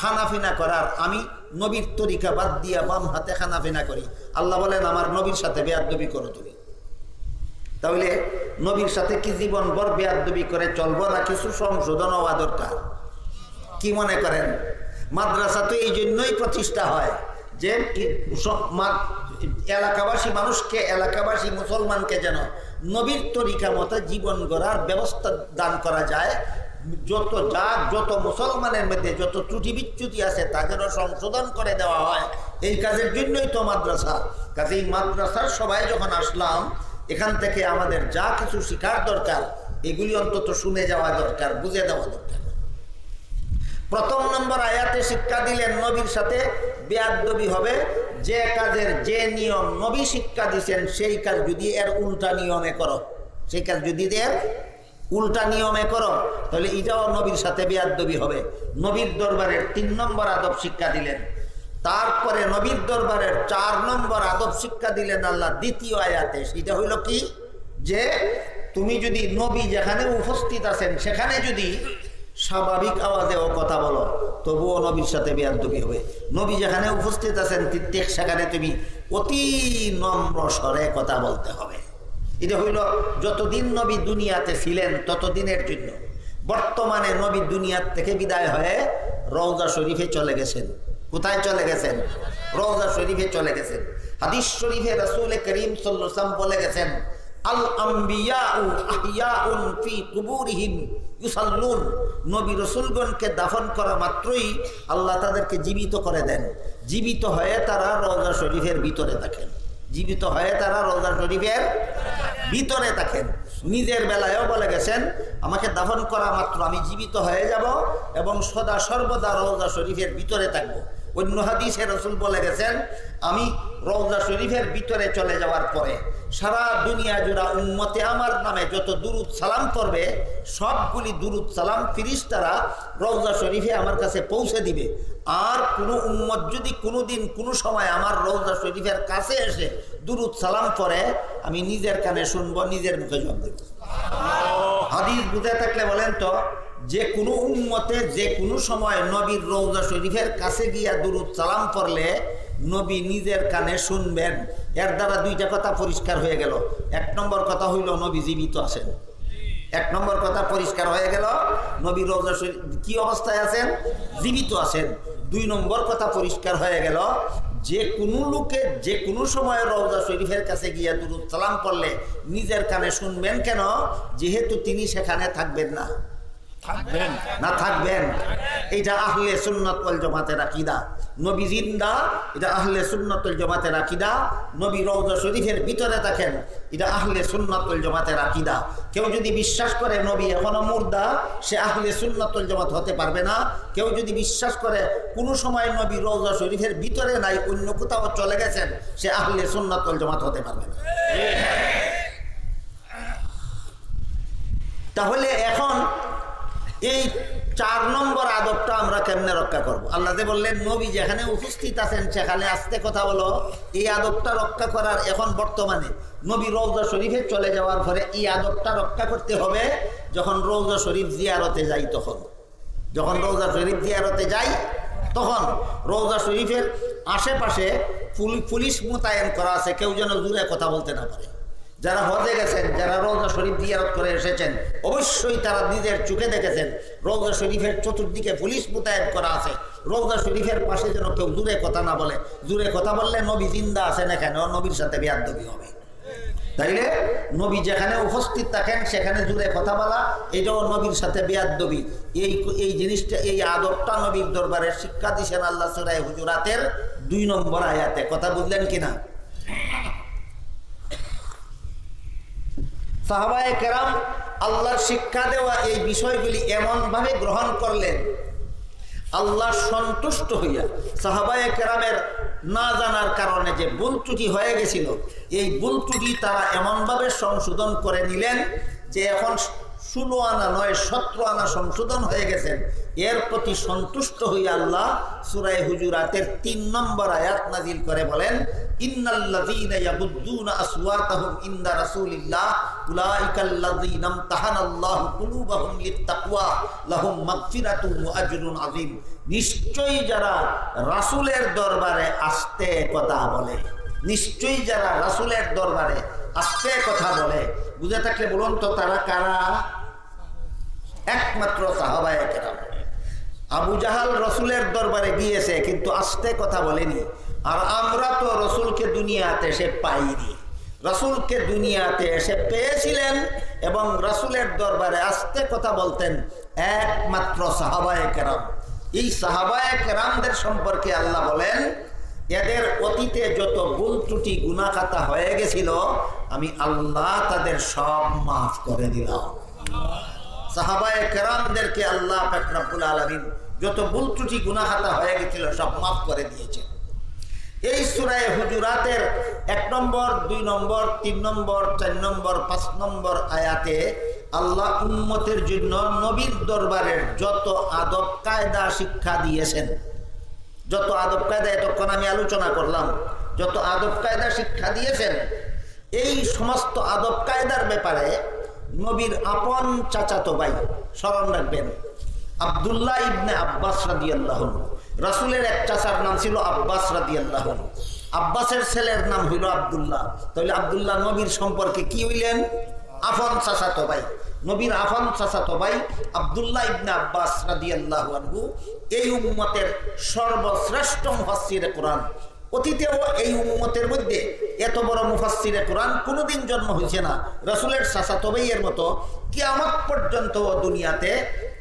খানাফিনা করার, আমি নবীর তরিকা বাদ দিয়া বাম হাতে খানাফিনা করি। আল্লাহ বলেন আমার নবীর সাথে বেয়াদবি করো তুমি। তাহলে নবীর সাথে কি জীবনভর বেয়াদবি করে চলবো না কিছু সংশোধন হওয়া দরকার? কি মনে করেন? মাদ্রাসা তো এই জন্যই প্রতিষ্ঠা হয় যে এলাকাবাসী মানুষকে, এলাকাবাসী মুসলমানকে যেন নবীর তরিকা মতো জীবন গড়ার ব্যবস্থা দান করা যায়। যত মুসলমানের মধ্যে যত ত্রুটি বিচ্যুতি আছে তা যেন সংশোধন করে দেওয়া হয়, এই কাজের জন্যই তো মাদ্রাসা। কাজেই মাদ্রাসার সবাই যখন আসলাম, এখান থেকে আমাদের যা কিছু শিখার দরকার এগুলি অন্তত শুনে যাওয়া দরকার, বুঝে দেওয়া দরকার। প্রথম নম্বর আয়াতে শিক্ষা দিলেন নবীর সাথে বেয়াদবি হবে যে কাজের যে নিয়ম নবী শিক্ষা দিয়েছেন সেই কাজ যদি এর উল্টা নিয়মে করো, সেই কাজ যদি এর উল্টা নিয়মে করো তাহলে এটাও নবীর সাথে বেয়াদবি হবে। নবীর দরবারের 3 নম্বর আদব শিক্ষা দিলেন। তারপরে নবীর দরবারের 4 নম্বর আদব শিক্ষা দিলেন আল্লাহ দ্বিতীয় আয়াতে। সেটা হইল কি, যে তুমি যদি নবী যেখানে উপস্থিত আছেন সেখানে যদি স্বাভাবিক আওয়াজেও কথা বলো তবুও নবীর সাথে বেয়াদবি হবে। নবী যেখানে উপস্থিত আছেন ঠিক সেখানে তুমি অতি নম্র স্বরে কথা বলতে হবে। এটা হইল যতদিন নবী দুনিয়াতে ছিলেন ততদিনের জন্য। বর্তমানে নবী দুনিয়ার থেকে বিদায় হয়ে রওজা শরীফে চলে গেছেন। কোথায় চলে গেছেন? রওজা শরীফে চলে গেছেন। হাদিস শরীফে রাসূল করিম সাল্লাল্লাহু আলাইহি ওয়াসাল্লাম বলে গেছেন, আল আম্বিয়াউ আহিয়াউন ফি কুবুরিহিম ইউসাল্লুন। নবী রাসূলগণকে দাফন করা মাত্রই আল্লাহ তাদেরকে জীবিত করে দেন। জীবিত হয়ে তারা রওজা শরীফের ভিতরে থাকেন। জীবিত হয়ে তারা রওজা শরীফের ভিতরে থাকেন। নিজের বেলায়ও বলে গেছেন, আমাকে দাফন করা মাত্র আমি জীবিত হয়ে যাব এবং সদা সর্বদা রওজা শরীফের ভিতরে থাকবো। অন্য হাদিসে রাসূল বলে গেছেন, আমি রওজা শরীফের ভিতরে চলে যাওয়ার পরে সারা দুনিয়া জুড়া উম্মতে আমার নামে যত দুরুদ সালাম করবে সবগুলি দুরুদ সালাম ফেরেশতারা রওজা শরীফে আমার কাছে পৌঁছে দিবে। আর কোনো উম্মত যদি কোনোদিন কোনো সময় আমার রওজা শরীফের কাছে এসে দুরুদ সালাম করে আমি নিজের কানে শুনবো, নিজের মুখে জবাব দেব। হাদিস বুঝে থাকলে বলেন তো, যে কোনো উম্মতে যে কোনো সময় নবীর রওজা শরীফের কাছে গিয়া দুরুদ সালাম করলে নবী নিজের কানে শুনবেন। এর দ্বারা 2টা কথা পরিষ্কার হয়ে গেল। 1 নম্বর কথা হইল নবী জীবিত আছেন। 1 নম্বর কথা পরিষ্কার হয়ে গেল, নবী রওজা শরীফ কি অবস্থায় আছেন? জীবিত আছেন। 2 নম্বর কথা পরিষ্কার হয়ে গেল, যে কোনো লোকে যে কোনো সময় রওজা শরীফের কাছে গিয়া দুরুদ সালাম করলে নিজের কানে শুনবেন। কেন? যেহেতু তিনি সেখানে থাকবেন না। থাকবেন না? থাকবেন। এটা আহলে সুন্নাত ওয়াল জামাতের আকীদা। নবী জিন্দা, এটা আহলে সুন্নাত ওয়াল জামাতের আকীদা। নবী রওজা শরীফের ভিতরে থাকেন, এটা আহলে সুন্নাত ওয়াল জামাতের আকীদা। কেউ যদি বিশ্বাস করে নবী এখনো মুর্দা, সে আহলে সুন্নাত ওয়াল জামাত হতে পারবে না। কেউ যদি বিশ্বাস করে কোনো সময় নবী রওজা শরীফের ভিতরে নাই, অন্য কোথাও চলে গেছেন, সে আহলে সুন্নাত ওয়াল জামাত হতে পারবে না। তাহলে এখন এই 4 নম্বর আদবটা আমরা কেমনে রক্ষা করব? আল্লাহ যে বললেন নবী যেখানে উপস্থিত আছেন সেখানে আস্তে কথা বলো, এই আদবটা রক্ষা করার এখন বর্তমানে নবী রওজা শরীফে চলে যাওয়ার পরে এই আদবটা রক্ষা করতে হবে। যখন রওজা শরীফ জিয়ারতে যাই তখন, যখন রওজা শরীফ জিয়ারতে যাই তখন রওজা শরীফের আশেপাশে পুলিশ মোতায়েন করা আছে, কেউ যেন জোরে কথা বলতে না পারে। যারা হজে গেছেন, যারা রওজা শরীফ জিয়ারত করে এসেছেন, অবশ্যই তারা নিজের চোখে দেখেছেন রওজা শরীফের চতুর্দিকে পুলিশ মোতায়েন করা আছে। রওজা শরীফের পাশে যেন কেউ জোরে কথা না বলে। জোরে কথা বললে নবী জিন্দা আছেন এখানে, নবীর সাথে বেয়াদবি হবে। তাইলে নবী যেখানে উপস্থিত থাকেন সেখানে জোরে কথা বলা, এটাও নবীর সাথে বেয়াদবি। এই জিনিসটা, এই আদবটা নবীর দরবারে শিক্ষা দিয়েছেন আল্লাহ সূরা হুজুরাতের 2 নম্বর আয়াতে। কথা বুঝলেন কিনা? সাহাবায়ে কেরাম আল্লাহর শিক্ষা দেওয়া এই বিষয়গুলি এমনভাবে গ্রহণ করলেন, আল্লাহ সন্তুষ্ট হইয়া সাহাবায়ে কেরামের না জানার কারণে যে ভুল ত্রুটি হয়ে গেছিল, এই ভুল ত্রুটি তারা এমনভাবে সংশোধন করে নিলেন যে এখন 16 আনা নয় 17 আনা সংশোধন হয়ে গেছেন। এর প্রতি সন্তুষ্ট হইয়া আল্লাহ সূরা হুজুরাতের 3 নম্বর আয়াত নাজিল করে বলেন, ইন্নাল্লাযীনা ইয়াগুদ্দুনা আসওয়াতাহুম ইনদা রাসূলিল্লাহ উলাইকাল্লাযীনা ইমতাহানাল্লাহু কুলুবাহুম লিত্তাকওয়া লাহুম মাগফিরাতুন ওয়া আজরুন আযীম। নিশ্চয়ই যারা রাসূলের দরবারে আস্তে কথা বলে, নিশ্চয়ই যারা রাসূলের দরবারে আস্তে কথা বলে, বুঝে থাকলে বলুন তো তারা কারা? একমাত্র সাহাবায়ে কেরাম। আবু জাহাল রসুলের দরবারে গিয়েছে কিন্তু আস্তে কথা বলেনি। আর আমরা তো রসুলকে দুনিয়াতে এসে পাইনি, রসুলকে দুনিয়াতে এসে পেয়েছিলেন এবং রসুলের দরবারে আস্তে কথা বলতেন একমাত্র সাহাবায়ে কেরাম। এই সাহাবায়ে কেরামদের সম্পর্কে আল্লাহ বলেন, এদের অতীতে যত ভুল ত্রুটি গুনাহ খাতা হয়ে গেছিল আমি আল্লাহ তাদের সব মাফ করে দিলাম। সাহাবায়ে কেরামদেরকে আল্লাহ পাক রব্বুল আলামিন যত ভুল ত্রুটি গুনাহ খাতা হয়ে গেছিল সব মাফ করে দিয়েছেন। এই সূরা হুজুরাতের 1 নম্বর 2 নম্বর 3 নম্বর 4 নম্বর 5 নম্বর আয়াতে আল্লাহ উম্মতের জন্য নবীর দরবারের যত আদব কায়দা শিক্ষা দিয়েছেন, যত আদব কায়দা এতক্ষণ আমি আলোচনা করলাম, যত আদব কায়দা শিক্ষা দিয়েছেন, এই সমস্ত আদব কায়দার ব্যাপারে নবীর আপন চাচাতো ভাই, স্মরণ রাখবেন, আব্দুল্লাহ ইবনে আব্বাস রাদিয়াল্লাহু আনহু, রাসূলের এক চাচার নাম ছিল আব্বাস রাদিয়াল্লাহু আনহু, আব্বাসের ছেলের নাম হইল আব্দুল্লাহ। তাহলে আব্দুল্লাহ নবীর সম্পর্কে কি হইলেন? আপন চাচাতো ভাই। নবীর আপন চাচাতো ভাই আব্দুল্লাহ ইবনে আব্বাস রাদিয়াল্লাহু আনহু এই উম্মতের সর্বশ্রেষ্ঠ মুফাসসিরে কোরআন। অতীতেও এই উম্মতের মধ্যে এত বড় মুফাসসিরে কোরআন কোনোদিন জন্ম হয়েছে না রাসূলের চাচাতো ভাইয়ের মতো। কিয়ামত পর্যন্ত দুনিয়াতে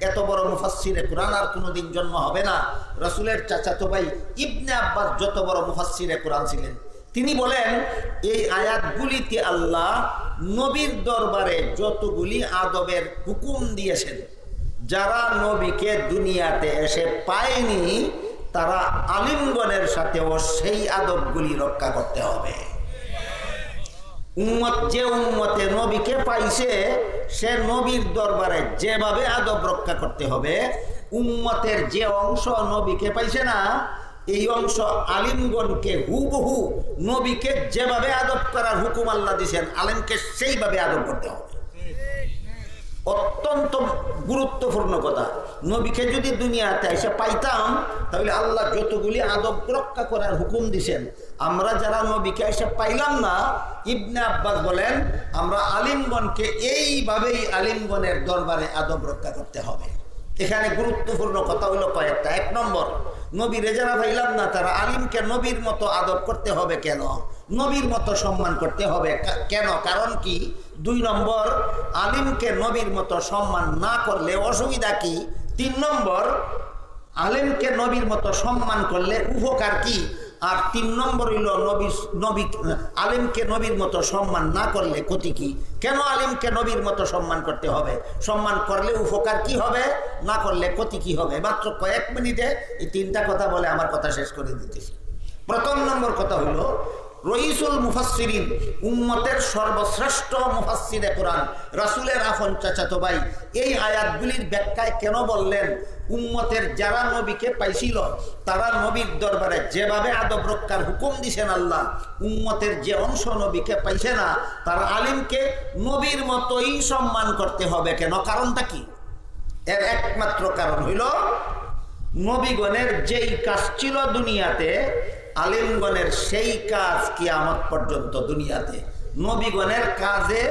এত বড় মুফাসসিরে কোরআন আর কোনোদিন জন্ম হবে না। রাসূলের চাচাতো ভাই ইবনে আব্বাস যত বড় মুফাসসিরে কোরআন ছিলেন। তিনি বলেন, এই আয়াতগুলিতে আল্লাহ নবীর দরবারে যতগুলি আদবের হুকুম দিয়েছেন, যারা নবীকে দুনিয়াতে এসে পায়নি তারা আলিমগণের সাথেও সেই আদবগুলি রক্ষা করতে হবে। উম্মত যে উম্মতে নবীকে পাইছে সে নবীর দরবারে যেভাবে আদব রক্ষা করতে হবে, উম্মতের যে অংশ নবীকে পাইছে না এই অংশ আলিমগণকে হুবহু নবীকে যেভাবে আদব করার হুকুম আল্লাহ দিয়েছেন আলিমকে সেইভাবে আদব করতে হবে। অত্যন্ত গুরুত্বপূর্ণ কথা। নবীকে যদি দুনিয়াতে এসে পাইতাম তাহলে আল্লাহ যতগুলি আদব রক্ষা করার হুকুম দিয়েছেন, আমরা যারা নবীকে এসে পাইলাম না, ইবনে আব্বাস বলেন আমরা আলিমগণকে এইভাবেই আলিমগণের দরবারে আদব রক্ষা করতে হবে। এখানে গুরুত্বপূর্ণ কথা হলো কয়েকটা। 1 নম্বর, নবীরে যারা পাইলাম না তারা আলিমকে নবীর মতো আদব করতে হবে। কেন? নবীর মতো সম্মান করতে হবে। কেন? কারণ কি? 2 নম্বর, আলিমকে নবীর মতো সম্মান না করলে অসুবিধা কি? 3 নম্বর, আলিমকে নবীর মতো সম্মান করলে উপকার কি? আর 3 নম্বর হইল আলিমকে নবীর মতো সম্মান না করলে ক্ষতি কি? কেন আলিমকে নবীর মতো সম্মান করতে হবে? সম্মান করলে উপকার কি হবে, না করলে ক্ষতি কি হবে? মাত্র কয়েক মিনিটে এই 3টা কথা বলে আমার কথা শেষ করে দিতেছি। প্রথম নম্বর কথা হইল রইসুল মুফাসসিরিন, উম্মতের সর্বশ্রেষ্ঠ মুফাসসিরে কোরআন রাসূলের আপন চাচাতো ভাই এই আয়াতগুলির ব্যাখ্যায় কেন বললেন উম্মতের যারা নবীকে পাইছিল তারা নবীর দরবারে যেভাবে আদব রক্ষার হুকুম দিয়েছেন আল্লাহ, উম্মতের যে অংশ নবীকে পাইছে না তারা আলিমকে নবীর মতোই সম্মান করতে হবে। কেন? কারণটা কি? এর একমাত্র কারণ হইল নবীগণের যেই কাজ ছিল দুনিয়াতে আলিমগণের সেই কাজ কিয়ামত পর্যন্ত দুনিয়াতে। নবীগণের কাজে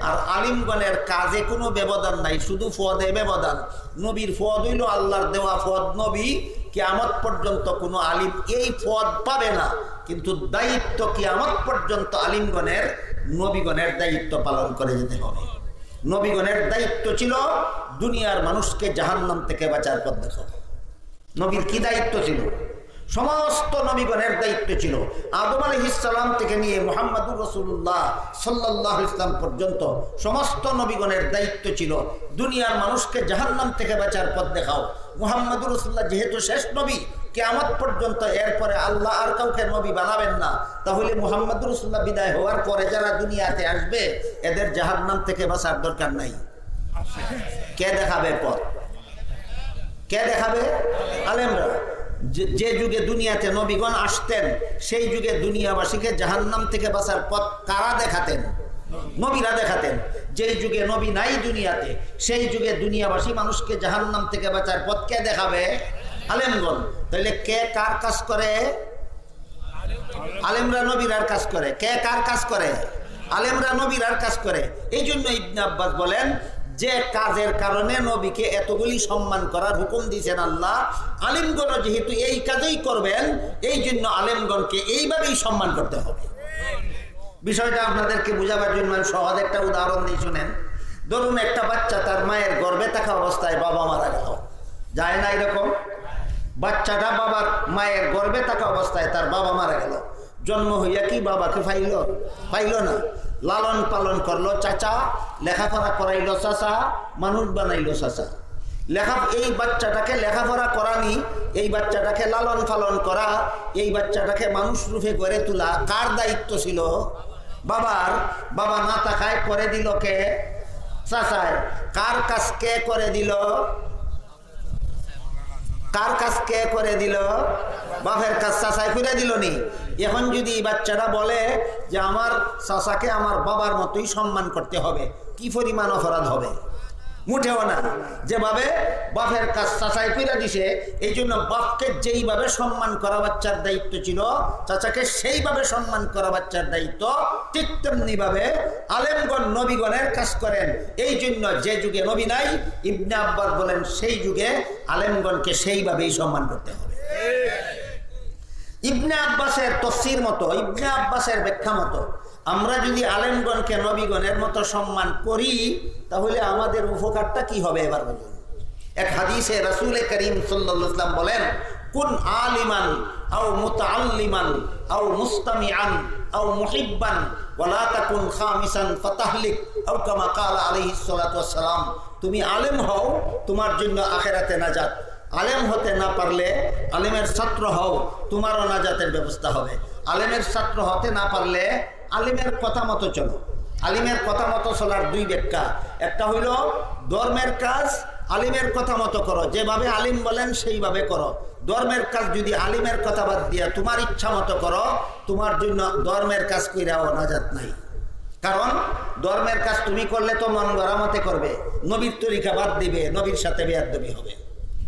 আর আলিমগণের কাজে কোনো ব্যবধান নাই, শুধু ফদে ব্যবধান। নবীর ফদ হইল আল্লাহর দেওয়া ফদ, নবী কিয়ামত পর্যন্ত কোনো আলিম এই ফদ পাবে না, কিন্তু দায়িত্ব কিয়ামত পর্যন্ত আলিমগণের নবীগণের দায়িত্ব পালন করে যেতে হবে। নবীগণের দায়িত্ব ছিল দুনিয়ার মানুষকে জাহান্নাম থেকে বাঁচার পথ দেখানো। নবীর কি দায়িত্ব ছিল? সমস্ত নবীগণের দায়িত্ব ছিল আদম আলাইহিস সালাম থেকে নিয়ে মুহাম্মদুর রাসূলুল্লাহ সাল্লাল্লাহু আলাইহি ওয়াসাল্লাম পর্যন্ত সমস্ত নবীগণের দায়িত্ব ছিল দুনিয়ার মানুষকে জাহান্নাম থেকে বাঁচার পথ দেখাও। মুহাম্মদুর রাসূলুল্লাহ যেহেতু শেষ নবী, কিয়ামত পর্যন্ত এরপরে আল্লাহ আর কাউকে নবী বানাবেন না, তাহলে মুহাম্মদুর রাসূলুল্লাহ বিদায় হওয়ার পরে যারা দুনিয়াতে আসবে এদের জাহান্নাম থেকে বাঁচার দরকার নাই। কে দেখাবে পথ? কে দেখাবে? আলেমরা। যে যুগে দুনিয়াতে নবীগণ আসতেন সেই যুগে দুনিয়াবাসীকে জাহান্নাম থেকে বাঁচার পথ কারা দেখাতেন? নবীরা দেখাতেন। যেই যুগে নবী নাই দুনিয়াতে সেই যুগে দুনিয়াবাসী মানুষকে জাহান্নাম থেকে বাঁচার পথ কে দেখাবে? আলেমগণ। তাহলে কে কার কাজ করে? আলেমরা নবীরার কাজ করে। কে কার কাজ করে? আলেমরা নবীরার কাজ করে। এই জন্য ইবনে আব্বাস বলেন যে কাজের কারণে নবীকে এতগুলি সম্মান করার হুকুম দিয়েছেন আল্লাহ, আলিমগণ যেহেতু এই কাজই করবেন এই জন্য আলেমগণকে এইভাবেই সম্মান করতে হবে। বিষয়টা আপনাদেরকে বোঝাবার জন্য আমি সহজ একটা উদাহরণ দিয়ে শুনেন। ধরুন একটা বাচ্চা তার মায়ের গর্ভে থাকা অবস্থায় বাবা মারা গেল, যায় না এরকম? বাচ্চাটা বাবার মায়ের গর্ভে থাকা অবস্থায় তার বাবা মারা গেল, জন্ম হইয়া কি বাবাকে পাইল না? লালন পালন করলো চাচা, লেখাপড়া করাইলো চাচা, মানুষ বানাইলো চাচা। এই বাচ্চাটাকে লেখাপড়া করানি, এই বাচ্চাটাকে লালন পালন করা, এই বাচ্চাটাকে মানুষ রূপে গড়ে তোলা কার দায়িত্ব ছিল? বাবার। বাবা না তাকায় করে দিল কে? চাচায়। কার কাজ কে করে দিল? কার কাজ কে করে দিল? বাপের কাজ চাচাই করে দিল নি? এখন যদি এই বাচ্চাটা বলে যে আমার চাচাকে আমার বাবার মতোই সম্মান করতে হবে, কি পরিমাণ অপরাধ হবে? মুঠেও না। যেভাবে বাপের কাজ চাচাই করে দিছে, এই জন্য বাপকে যেইভাবে সম্মান করা বাচ্চার দায়িত্ব ছিল, চাচাকে সেইভাবে সম্মান করা বাচ্চার দায়িত্ব। ঠিক তেমনি ভাবে আলেমগণ নবীগণের কাজ করেন। এই জন্য যে যুগে নবী নাই, ইবনে আব্বাস বলেন সেই যুগে আলেমগণকে সেইভাবেই সম্মান করতে হবে। ইবনে আব্বাসের তফসির মতো, ইবনে আব্বাসের ব্যাখ্যা মতো আমরা যদি আলেমগণকে নবীগণের মতো সম্মান করি, তাহলে আমাদের উপকারটা কি হবে এবার বলুন। এক হাদিসে রাসূল করিম সাল্লাল্লাহু আলাইহি ওয়াসাল্লাম বলেন, কুন আলিমান আও মুতাআল্লিমান আও মুস্তামিআন আও মুহিব্বান ওয়ালা তাকুন খামিসান ফাতাহলিক আও কামা ক্বালা আলাইহিস সালাতু ওয়াস সালাম। তুমি আলেম হও, তোমার জন্য আখিরাতে নাজাত। আলেম হতে না পারলে আলেমের ছাত্র হও, তোমারও নাজাতের ব্যবস্থা হবে। আলেমের ছাত্র হতে না পারলে আলিমের কথা মতো চলো। আলিমের কথা মতো চলার দুই ব্যাখ্যা। একটা হইল ধর্মের কাজ আলিমের কথা মতো করো, যেভাবে আলিম বলেন সেইভাবে করো। ধর্মের কাজ যদি আলিমের কথা বাদ দিয়া তোমার ইচ্ছা মতো করো, তোমার জন্য ধর্মের কাজ কইরাও নাজাত নাই। কারণ ধর্মের কাজ তুমি করলে তো মন গড়া মতে করবে, নবীর তরিকা বাদ দিবে, নবীর সাথে বেয়াদবি হবে।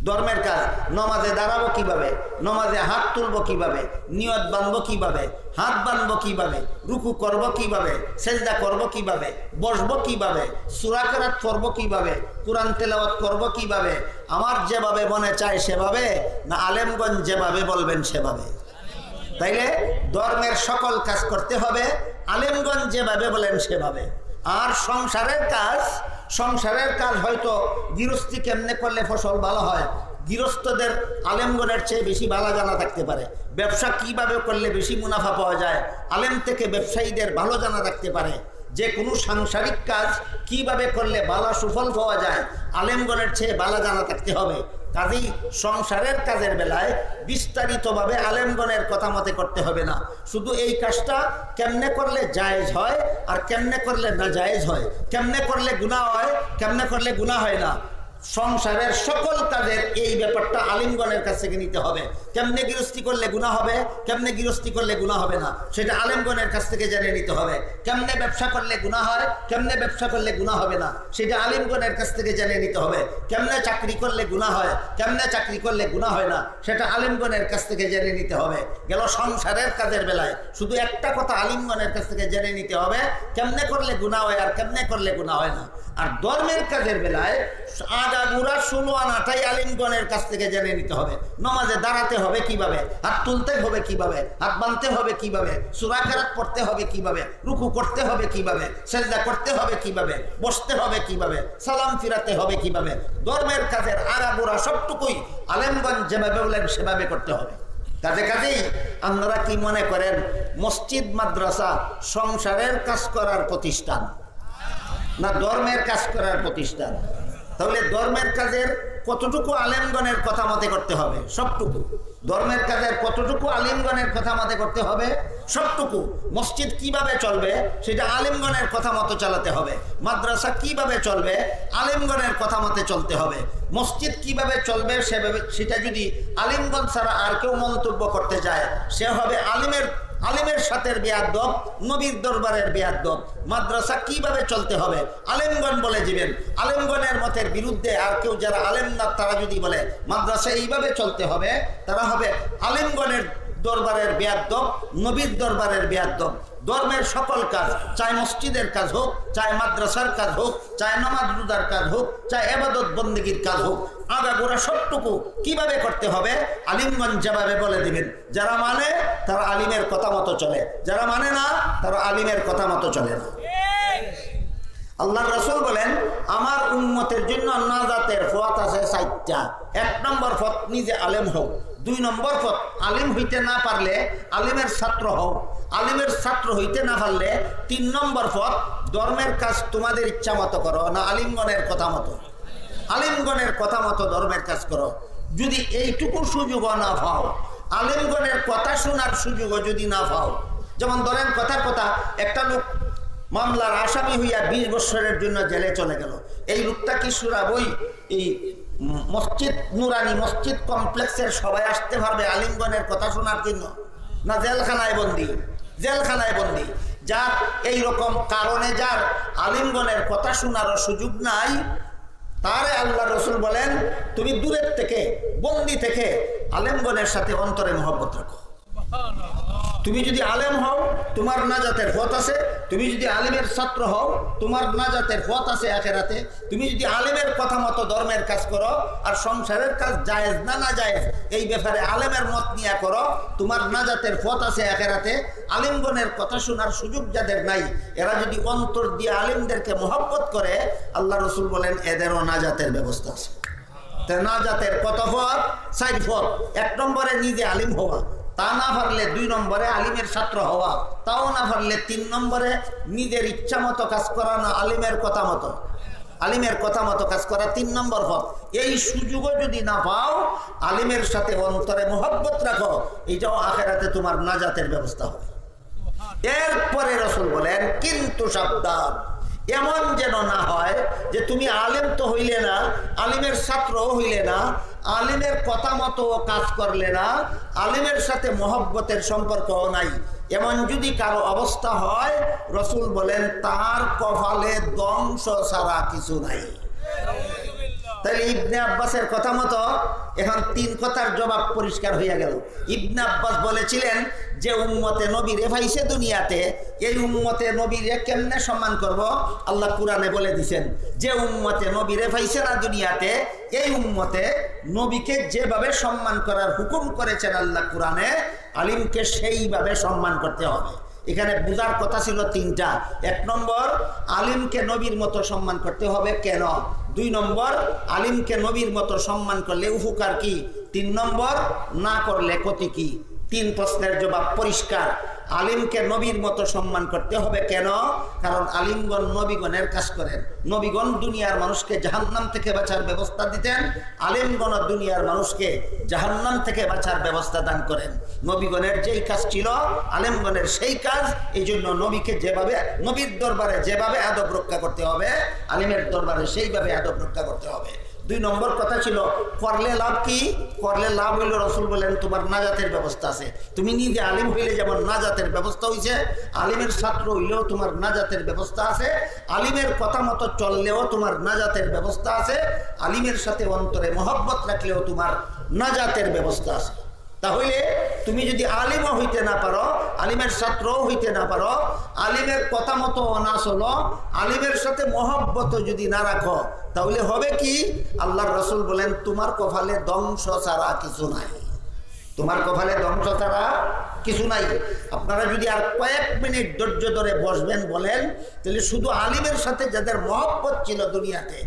ধর্মের কাজ নমাজে দাঁড়াবো কিভাবে, নমাজে হাত তুলবো কিভাবে, নিয়ত বাঁধবো কিভাবে, হাত বাঁধবো কিভাবে, রুকু করব কিভাবে, সেজদা করব কিভাবে, বসবো কিভাবে, সূরা কেরাত পড়ব কিভাবে, কোরআন তেলাওয়াত করব কিভাবে, আমার যেভাবে মনে চায় সেভাবে, না আলেমগঞ্জ যেভাবে বলবেন সেভাবে? তাইলে ধর্মের সকল কাজ করতে হবে আলেমগঞ্জ যেভাবে বলেন সেভাবে। আর সংসারের কাজ হয়তো গৃহস্থী কেমনে করলে ফসল ভালো হয়, গৃহস্থদের আলেমগণের চেয়ে বেশি ভালো জানা থাকতে পারে। ব্যবসা কিভাবে করলে বেশি মুনাফা পাওয়া যায়, আলেম থেকে ব্যবসায়ীদের ভালো জানা থাকতে পারে। যে কোনো সাংসারিক কাজ কিভাবে করলে ভালো সুফল পাওয়া যায়, আলেমগণের চেয়ে ভালো জানা থাকতে হবে। কাজেই সংসারের কাজের বেলায় বিস্তারিতভাবে আলেমগণের কথা মতে করতে হবে না। শুধু এই কাজটা কেমনে করলে জায়েজ হয় আর কেমনে করলে না জায়েজ হয়, কেমনে করলে গুনাহ হয়, কেমনে করলে গুনাহ হয় না, সংসারের সকল কাজের এই ব্যাপারটা আলিমগণের কাছ থেকে নিতে হবে। কেমনে গৃহস্থী করলে গুনাহ হবে, কেমনে গৃহস্থী করলে গুনাহ হবে না, সেটা আলিমগণের কাছ থেকে জেনে নিতে হবে। কেমনে ব্যবসা করলে গুনাহ হয়, কেমনে ব্যবসা করলে গুনাহ হবে না, সেটা আলিমগণের কাছ থেকে জেনে নিতে হবে। কেমনে চাকরি করলে গুনাহ হয়, কেমনে চাকরি করলে গুনাহ হয় না, সেটা আলিমগণের কাছ থেকে জেনে নিতে হবে। গেল সংসারের কাজের বেলায় শুধু একটা কথা আলিমগণের কাছ থেকে জেনে নিতে হবে, কেমনে করলে গুনাহ হয় আর কেমনে করলে গুনাহ হয় না। আর ধর্মের কাজের বেলায় আগাগোড়া 16 আনাটাই আলিমগণের কাছ থেকে জেনে নিতে হবে। নমাজে দাঁড়াতে হবে কিভাবে, হাত তুলতে হবে কিভাবে, হাত বাঁধতে হবে কিভাবে, সূরা কেরাত পড়তে হবে কিভাবে, রুকু করতে হবে কিভাবে, সেজদা করতে হবে কিভাবে, বসতে হবে কিভাবে, সালাম ফিরাতে হবে কিভাবে, ধর্মের কাজের আগাগোড়া সবটুকুই আলেমগণ যেভাবে বলেন সেভাবে করতে হবে। কাজেই আপনারা কি মনে করেন মসজিদ মাদ্রাসা সংসারের কাজ করার প্রতিষ্ঠান না ধর্মের কাজ করার প্রতিষ্ঠান? তাহলে ধর্মের কাজের কতটুকু আলেমগণের কথা মতে করতে হবে? সবটুকু। ধর্মের কাজের কতটুকু আলিমগণের কথা মতে করতে হবে? সবটুকু। মসজিদ কিভাবে চলবে সেটা আলিমগণের কথা মতো চালাতে হবে। মাদ্রাসা কিভাবে চলবে আলিমগণের কথা মতে চলতে হবে। মসজিদ কিভাবে চলবে সেটা যদি আলিমগণ ছাড়া আর কেউ মন্তব্য করতে যায়, সে হবে আলিমের সাথে বেয়াদব, নবীর দরবারের বেয়াদব। মাদ্রাসা কিভাবে চলতে হবে আলেমগণ বলে দিবেন। আলেমগণের মতের বিরুদ্ধে আর কেউ যারা আলেম না তারা যদি বলে মাদ্রাসা এইভাবে চলতে হবে, তারা হবে আলেমগণের দরবারের বেয়াদব, নবীর দরবারের বেয়াদব। ধর্মের সকল কাজ, চাই মসজিদের কাজ হোক, চাই মাদ্রাসার কাজ হোক, চাই নামাজ রোজার কাজ হোক, চাই ইবাদত বন্দেগীর কাজ হোক, আগাগোড়া সবটুকু কিভাবে করতে হবে আলিমগণ যেভাবে বলে দিবেন। যারা মানে তারা আলিমের কথা মতো চলে, যারা মানে না তারা আলিমের কথা মতো চলে না। আল্লাহর রাসূল বলেন আমার উম্মতের জন্য নাজাতের পথ আছে 4টা। 1 নম্বর পথ নিজে আলেম হও। 2 নম্বর পথ আলিম হইতে না পারলে আলিমের ছাত্র হও। আলিমের ছাত্র হইতে না পারলে 3 নম্বর পথ ধর্মের কাজ তোমাদের ইচ্ছা মতো করো, না আলিমগণের কথা মতো। আলিমগণের কথা মতো ধর্মের কাজ করো। যদি এইটুকু সুযোগও না পাও, আলিমগণের কথা শোনার সুযোগও যদি না পাও, যেমন ধরেন কথার কথা একটা লোক মামলার আসামি হইয়া 20 বছরের জন্য জেলে চলে গেল, এই লোকটা কি সুরাবই এই মসজিদ নুরানি মসজিদ কমপ্লেক্সের সবাই আসতে পারবে আলিমগণের কথা শোনার জন্য? না জেলখানায় বন্দি, জেলখানায় বন্দি। যার এইরকম কারণে যার আলিমগণের কথা শোনারও সুযোগ নাই, তারে আল্লাহ রসুল বলেন তুমি দূরের থেকে বন্দি থেকে আলেমগণের সাথে অন্তরে মহব্বত রাখো। তুমি যদি আলেম হও তোমার নাজাতের পথ আছে, তুমি যদি আলেমের ছাত্র হও তোমার নাজাতের পথ আছে আখেরাতে। তুমি যদি আলেমের কথা মতো ধর্মের কাজ করো আর সংসারের কাজ জায়েজ না না জায়েজ এই ব্যাপারে আলেমের মত নিয়ে করো, তোমার নাজাতের পথ আছে আখেরাতে। আলেমগণের কথা শোনার সুযোগ যাদের নাই, এরা যদি অন্তর দিয়ে আলেমদেরকে মহব্বত করে, আল্লাহ রসুল বলেন এদেরও নাজাতের ব্যবস্থা আছে। নাজাতের কত পথ? 4 পথ। 1 নম্বরে নিজে আলিম হওয়া, তা না পারলে 2 নম্বরে আলিমের ছাত্র হওয়া, তাও না পারলে 3 নম্বরে নিজের ইচ্ছা মতো কাজ করা, না আলিমের কথা মতো, আলিমের কথা মতো কাজ করা 3 নম্বর পথ। এই সুযোগও যদি না পাও, আলিমের সাথে অন্তরে মহব্বত রাখো, এইটাও আখেরাতে তোমার নাজাতের ব্যবস্থা হবে। এরপরে রাসূল বলেন কিন্তু সাবধান, এমন যেন না হয় যে তুমি আলেম তো হইলে না, আলিমের ছাত্রও হইলে না, আলিমের কথা মতো কাজ করলে না, আলিমের সাথে মহব্বতের সম্পর্কও নাই। এমন যদি কারো অবস্থা হয়, রাসূল বলেন তার কপালে ধ্বংস ছাড়া কিছু নাই। তাহলে ইবনে আব্বাসের কথা মতো এখন 3 কথার জবাব পরিষ্কার হইয়া গেল। ইবনে আব্বাস বলেছিলেন যে উম্মতে নবীরে পাইছে দুনিয়াতে, এই উম্মতে নবীরে কেমনে সম্মান করব? আল্লাহ কুরআনে বলে দিয়েছেন যে উম্মতে নবীরে পাইছে না দুনিয়াতে, এই উম্মতে নবীকে যেভাবে সম্মান করার হুকুম করেছেন আল্লাহ কুরআনে, আলিমকে সেইভাবে সম্মান করতে হবে। এখানে বুঝার কথা ছিল 3টা। 1 নম্বর, আলিমকে নবীর মতো সম্মান করতে হবে। কেন? 2 নম্বর, আলিমকে নবীর মতো সম্মান করলে উপকার কি? 3 নম্বর, না করলে ক্ষতি কি? 3 প্রশ্নের জবাব পরিষ্কার। আলিমকে নবীর মতো সম্মান করতে হবে। কেন? কারণ আলিমগণ নবীগণের কাজ করেন। নবীগণ দুনিয়ার মানুষকে জাহান্নাম থেকে বাঁচার ব্যবস্থা দিতেন, আলিমগণ দুনিয়ার মানুষকে জাহান্নাম থেকে বাঁচার ব্যবস্থা দান করেন। নবীগণের যেই কাজ ছিল আলিমগণের সেই কাজ। এই জন্য নবীকে যেভাবে, নবীর দরবারে যেভাবে আদব রক্ষা করতে হবে, আলিমের দরবারে সেইভাবে আদব রক্ষা করতে হবে। 2 নম্বর কথা ছিল করলে লাভ কি? করলে লাভ হইল, রাসূল বলেন তোমার নাজাতের ব্যবস্থা আছে। তুমি নিজে আলিম হইলে যেমন নাজাতের ব্যবস্থা হইছে, আলিমের ছাত্র হইলেও তোমার নাজাতের ব্যবস্থা আছে। আলিমের কথা মতো চললেও তোমার নাজাতের ব্যবস্থা আছে। আলিমের সাথে অন্তরে মহব্বত রাখলেও তোমার নাজাতের ব্যবস্থা আছে। তাহলে তুমি যদি আলিমও হইতে না পারো, আলিমের ছাত্রও হইতে না পারো, আলিমের কথা মতো না চলো, আলিমের সাথে মহব্বত যদি না রাখো, তাহলে হবে কি? আল্লাহর রাসূল বলেন তোমার কপালে ধ্বংস ছাড়া কিছু নাই। তোমার কপালে ধ্বংস ছাড়া কিছু নাই। আপনারা যদি আর কয়েক মিনিট ধৈর্য ধরে বসবেন বলেন, তাহলে শুধু আলিমের সাথে যাদের মহব্বত ছিল দুনিয়াতে,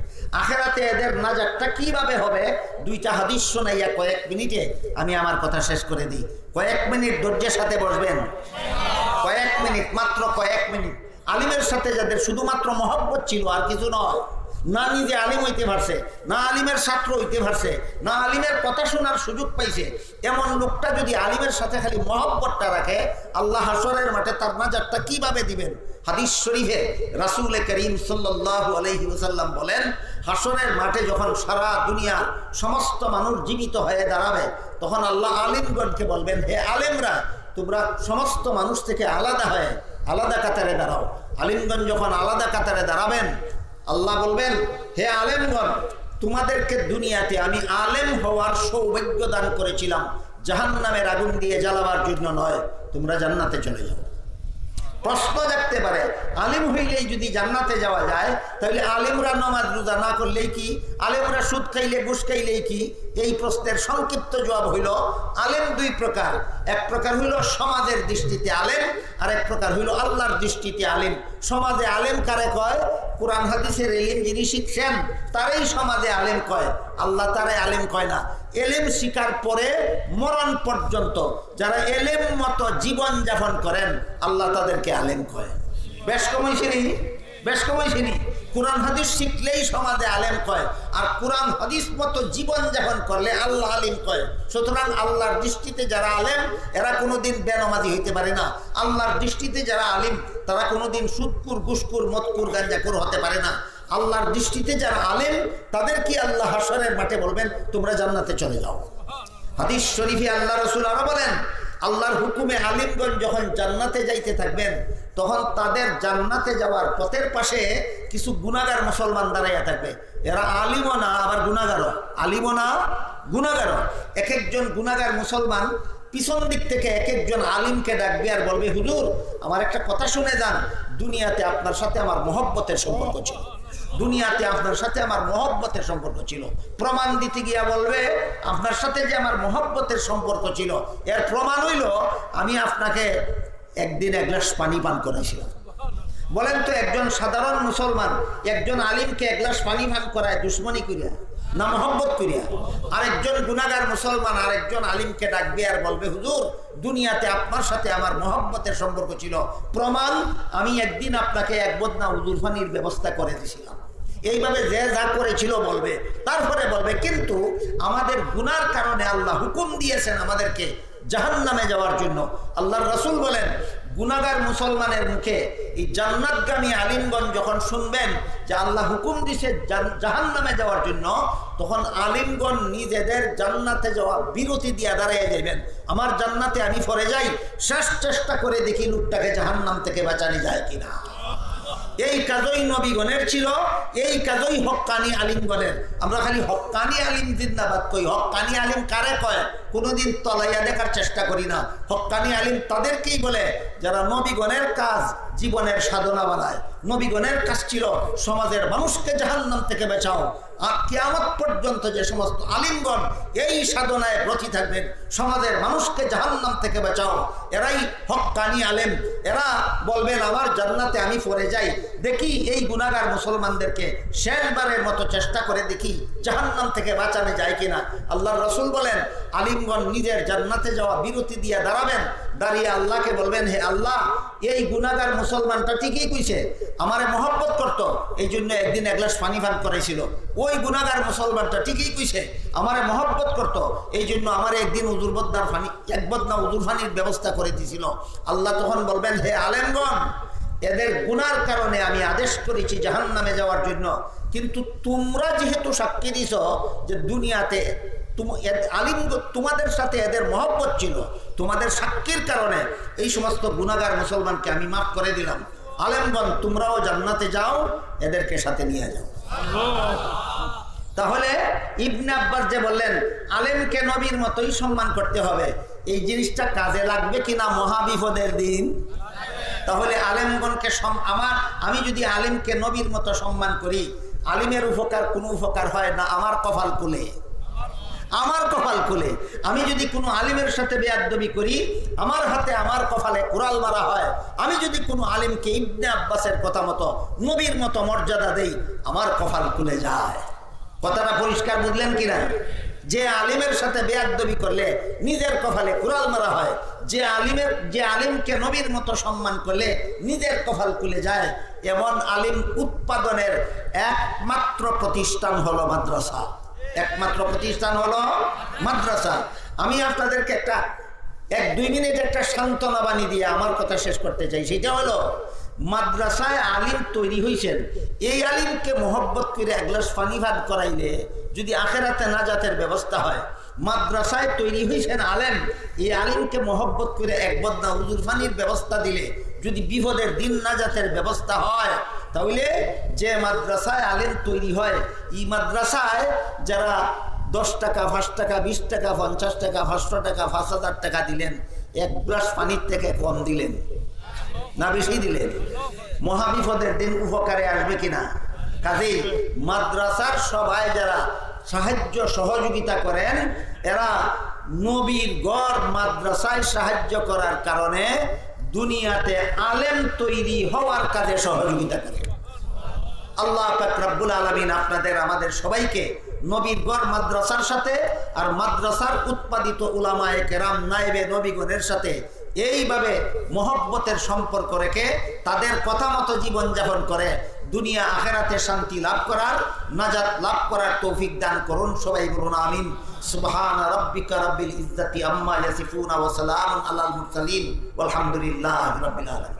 আখেরাতে এদের নাজাতটা কিভাবে হবে? 2টা হাদিস শোনাইয়া কয়েক মিনিটে আমি আমার কথা শেষ করে দিই। কয়েক মিনিট ধৈর্যের সাথে বসবেন, কয়েক মিনিট, মাত্র কয়েক মিনিট। আলিমের সাথে যাদের শুধুমাত্র মহব্বত ছিল, আর কিছু নয়, না নিজে আলিম হইতে পারছে, না আলিমের ছাত্র হইতে পারছে, না আলিমের কথা শোনার সুযোগ পাইছে, এমন লোকটা যদি আলিমের সাথে খালি মহব্বতটা রাখে, আল্লাহ হাসরের মাঠে তার নাজাতটা কিভাবে দিবেন? হাদিস শরীফে রাসূল করিম সাল্লাল্লাহু আলাইহি ওয়াসাল্লাম বলেন, হাসরের মাঠে যখন সারা দুনিয়ার সমস্ত মানুষ জীবিত হয়ে দাঁড়াবে, তখন আল্লাহ আলিমগণকে বলবেন, হে আলেমরা, তোমরা সমস্ত মানুষ থেকে আলাদা হয়ে আলাদা কাতারে দাঁড়াও। আলিমগণ যখন আলাদা কাতারে দাঁড়াবেন, আল্লাহ বলবেন, হে আলেমগণ, তোমাদেরকে দুনিয়াতে আমি আলেম হওয়ার সৌভাগ্য দান করেছিলাম, জাহান্নামের আগুন দিয়ে জ্বালাবার জন্য নয়, তোমরা জান্নাতে চলে যাও। প্রশ্ন জাগতে পারে, আলিম হইলেই যদি জান্নাতে যাওয়া যায়, তাহলে আলিমরা নামাজ রোজা না করলেই কি? আলিমরা সুদ খাইলে ঘুষ খাইলেই কি? এই প্রশ্নের সংক্ষিপ্ত জবাব হইল, আলেম 2 প্রকার। এক প্রকার হইল সমাজের দৃষ্টিতে আলেম, আর এক প্রকার হইল আল্লাহর দৃষ্টিতে আলেম। সমাজে আলেম কারে কয়? কোরআন হাদিসের এলিম যিনি শিখছেন তারাই সমাজে আলেম কয়, আল্লাহ তারাই আলেম কয় না। এলেম শিকার পরে মরণ পর্যন্ত যারা এলেম মতো জীবন যাপন করেন, আল্লাহ তাদেরকে আলেম কয়। বেশ কম হয়েছে নি? বেশ কমাইছিনি। কোরআন হাদিস শিখলেই সমাজে আলেম কয়, আর কোরআন হাদিস মতো জীবন যাপন করলে আল্লাহ আলিম কয়। সুতরাং আল্লাহর দৃষ্টিতে যারা আলেম এরা কোনোদিন বেনামাজি হইতে পারে না। আল্লাহর দৃষ্টিতে যারা আলিম তারা কোনোদিন সুদকুর, ঘুষখোর, মদকুর, গাঁজাখোর হতে পারে না। আল্লাহর দৃষ্টিতে যারা আলেম তাদের কি আল্লাহ হাশরের মাঠে বলবেন তোমরা জান্নাতে চলে যাও। হাদিস শরীফে আল্লাহ রাসূল আরো বলেন, আল্লাহর হুকুমে আলিমগণ যখন জান্নাতে যাইতে থাকবেন তখন তাদের জান্নাতে যাওয়ার পথের পাশে কিছু গুনাহগার মুসলমান দাঁড়াইয়া থাকবে। এরা আলিমও না আবার গুনাহগারও, আলিমও না গুনাহগারও। এক একজন গুনাহগার মুসলমান পিছন দিক থেকে এক একজন আলিমকে ডাকবে আর বলবে, হুজুর আমার একটা কথা শুনে যান, দুনিয়াতে আপনার সাথে আমার মহব্বতের সম্পর্ক ছিল, দুনিয়াতে আপনার সাথে আমার মহব্বতের সম্পর্ক ছিল। প্রমাণ দিতে গিয়া বলবে, আপনার সাথে যে আমার মহব্বতের সম্পর্ক ছিল এর প্রমাণ হইল আমি আপনাকে একদিন এক গ্লাস পানি পান করাইছিলাম। বলেন তো একজন সাধারণ মুসলমান একজন আলিমকে এক গ্লাস পানি পান করায় দুশ্মনী করিয়া না মহব্বত করিয়া? আরেকজন গুনাহগার মুসলমান আরেকজন আলিমকে ডাকবে আর বলবে, হুজুর দুনিয়াতে আপনার সাথে আমার মহব্বতের সম্পর্ক ছিল, প্রমাণ আমি একদিন আপনাকে এক বদনা উজুর পানির ব্যবস্থা করে দিয়েছিলাম। এইভাবে যে যা করেছিল বলবে। তারপরে বলবে, কিন্তু আমাদের গুনার কারণে আল্লাহ হুকুম দিয়েছেন আমাদেরকে জাহান্নামে যাওয়ার জন্য। আল্লাহর রাসূল বলেন, গুনাহগার মুসলমানের মুখে এই জান্নাতগামী আলিমগণ যখন শুনবেন যে আল্লাহ হুকুম দিয়েছে জাহান্নামে যাওয়ার জন্য, তখন আলিমগণ নিজেদের জান্নাতে যাওয়া বিরতি দিয়ে দাঁড়িয়ে যাবেন। আমার জান্নাতে আমি পরে যাই, শেষ চেষ্টা করে দেখি লোকটাকে জাহান্নাম থেকে বাঁচানো যায় কিনা। এই কাজই নবীগণের ছিল, এই কাজই হক্কানি আলিমগণের। আমরা খালি হক্কানি আলিম জিন্দাবাদ কই, হক্কানি আলিম কারে কয় কোনোদিন তলাইয়া দেখার চেষ্টা করি না। হক্কানি আলিম তাদেরকেই বলে যারা নবীগণের কাজ জীবনের সাধনা বানায়। নবীগণের কাজ ছিল সমাজের মানুষকে জাহান্নাম থেকে বাঁচাও। আর কিয়ামত পর্যন্ত যে সমস্ত আলিমগণ এই সাধনায় ব্রতী থাকবেন, সমাজের মানুষকে জাহান্নাম থেকে বাঁচাও, এরাই হক্কানি আলেম। এরা বলবেন আমার জান্নাতে আমি পড়ে যাই, দেখি এই গুনাহগার মুসলমানদেরকে শেষবারের মতো চেষ্টা করে দেখি জাহান্নাম থেকে বাঁচানো যায় কিনা। আল্লাহর রাসূল বলেন, আলিমগণ নিজের জান্নাতে যাওয়া বিরতি দিয়ে দাঁড়াবেন, দাঁড়িয়ে আল্লাহকে বলবেন, হে আল্লাহ এই গুনাহগার মুসলমানটা ঠিকই কইছে, আমারে মহব্বত করতো এই জন্য একদিন এক গ্লাস পানি পান করাইছিল। ওই গুনাহগার মুসলমানটা ঠিকই কইছে, আমারে মহব্বত করতো এই জন্য আমার একদিন উজুর বদনার পানি এক বদনা উজুর পানির ব্যবস্থা করে দিয়েছিল। আল্লাহ তখন বলবেন, হে আলেমগণ এদের গুনার কারণে আমি আদেশ করেছি জাহান্নামে যাওয়ার জন্য, কিন্তু তোমরা যেহেতু সাক্ষী দিছ যে দুনিয়াতে আলিম তোমাদের সাথে এদের মহব্বত ছিল, তোমাদের সাক্ষীর কারণে এই সমস্ত গুনাহগার মুসলমানকে আমি মাফ করে দিলাম। আলেমগণ তোমরাও জান্নাতে যাও, এদেরকে সাথে নিয়ে যাও। তাহলে ইবনে আব্বাস যে বললেন আলেমকে নবীর মতোই সম্মান করতে হবে, এই জিনিসটা কাজে লাগবে কিনা মহাবিপদের দিন? তাহলে আলেমগণকে আমি যদি আলিমকে নবীর মতো সম্মান করি, আলিমের উপকার কোনো উপকার হয় না, আমার কপাল খুলে, আমার কপাল খুলে। আমি যদি কোনো আলিমের সাথে বেয়াদবি করি, আমার হাতে আমার কপালে কুড়াল মারা হয়। আমি যদি কোনো আলিমকে ইবনে আব্বাসের কথা মতো নবীর মতো মর্যাদা দেই, আমার কপাল খুলে যায়। কথাটা পরিষ্কার বুঝলেন কিনা? যে আলিমের সাথে বেয়াদবি করলে নিজের কপালে কুড়াল মারা হয়, যে আলিমকে নবীর মতো সম্মান করলে নিজের কপাল খুলে যায়, এমন আলিম উৎপাদনের একমাত্র প্রতিষ্ঠান হলো মাদ্রাসা। একমাত্র প্রতিষ্ঠান হলো মাদ্রাসা। আমি আপনাদেরকে এক দুই মিনিট একটা সান্ত্বনা বাণী দিয়ে আমার কথা শেষ করতে চাই। সেটা হলো মাদ্রাসায় আলিম তৈরি হয়েছেন, এই আলিমকে মহব্বত করে এক গ্লাস পানি ভাত করাইলে যদি আখেরাতে নাজাতের ব্যবস্থা হয়, মাদ্রাসায় তৈরি হয়েছেন আলেম, এই আলিমকে মহব্বত করে এক বদনা উজুর পানির ব্যবস্থা দিলে যদি বিপদের দিন নাজাতের ব্যবস্থা হয়, তাহলে যে মাদ্রাসায় আলেম তৈরি হয়, এই মাদ্রাসায় যারা 10 টাকা 5 টাকা 20 টাকা 50 টাকা 500 টাকা 5000 টাকা দিলেন, এক গ্লাস পানির থেকে কম দিলেন না বেশি দিলেন, মহাবিপদের দিন উপকারে আসবে কিনা? কাজেই মাদ্রাসার সবাই যারা সাহায্য সহযোগিতা করেন, এরা নবীর গড় মাদ্রাসায় সাহায্য করার কারণে দুনিয়াতে আলেম তৈরি হওয়ার কাজে সহযোগিতা করে। আল্লাহ পাক রব্বুল আলামিন আপনাদের আমাদের সবাইকে নবীর গড় মাদ্রাসার সাথে আর মাদ্রাসার উৎপাদিত উলামায়ে কেরাম নায়েবে নবীগণের সাথে এইভাবে মহব্বতের সম্পর্ক রেখে তাদের কথা মতো জীবনযাপন করে দুনিয়া আখিরাতে শান্তি লাভ করার, নাজাত লাভ করার তৌফিক দান করুন। সবাই বলুন আমিন। সুবহান রাব্বিকা রাব্বিল ইজ্জাতি আম্মা ইয়াসিফুন ওয়া সালামুন আলাল মুরসালিন ওয়ালহামদুলিল্লাহি রাব্বিল আলামিন।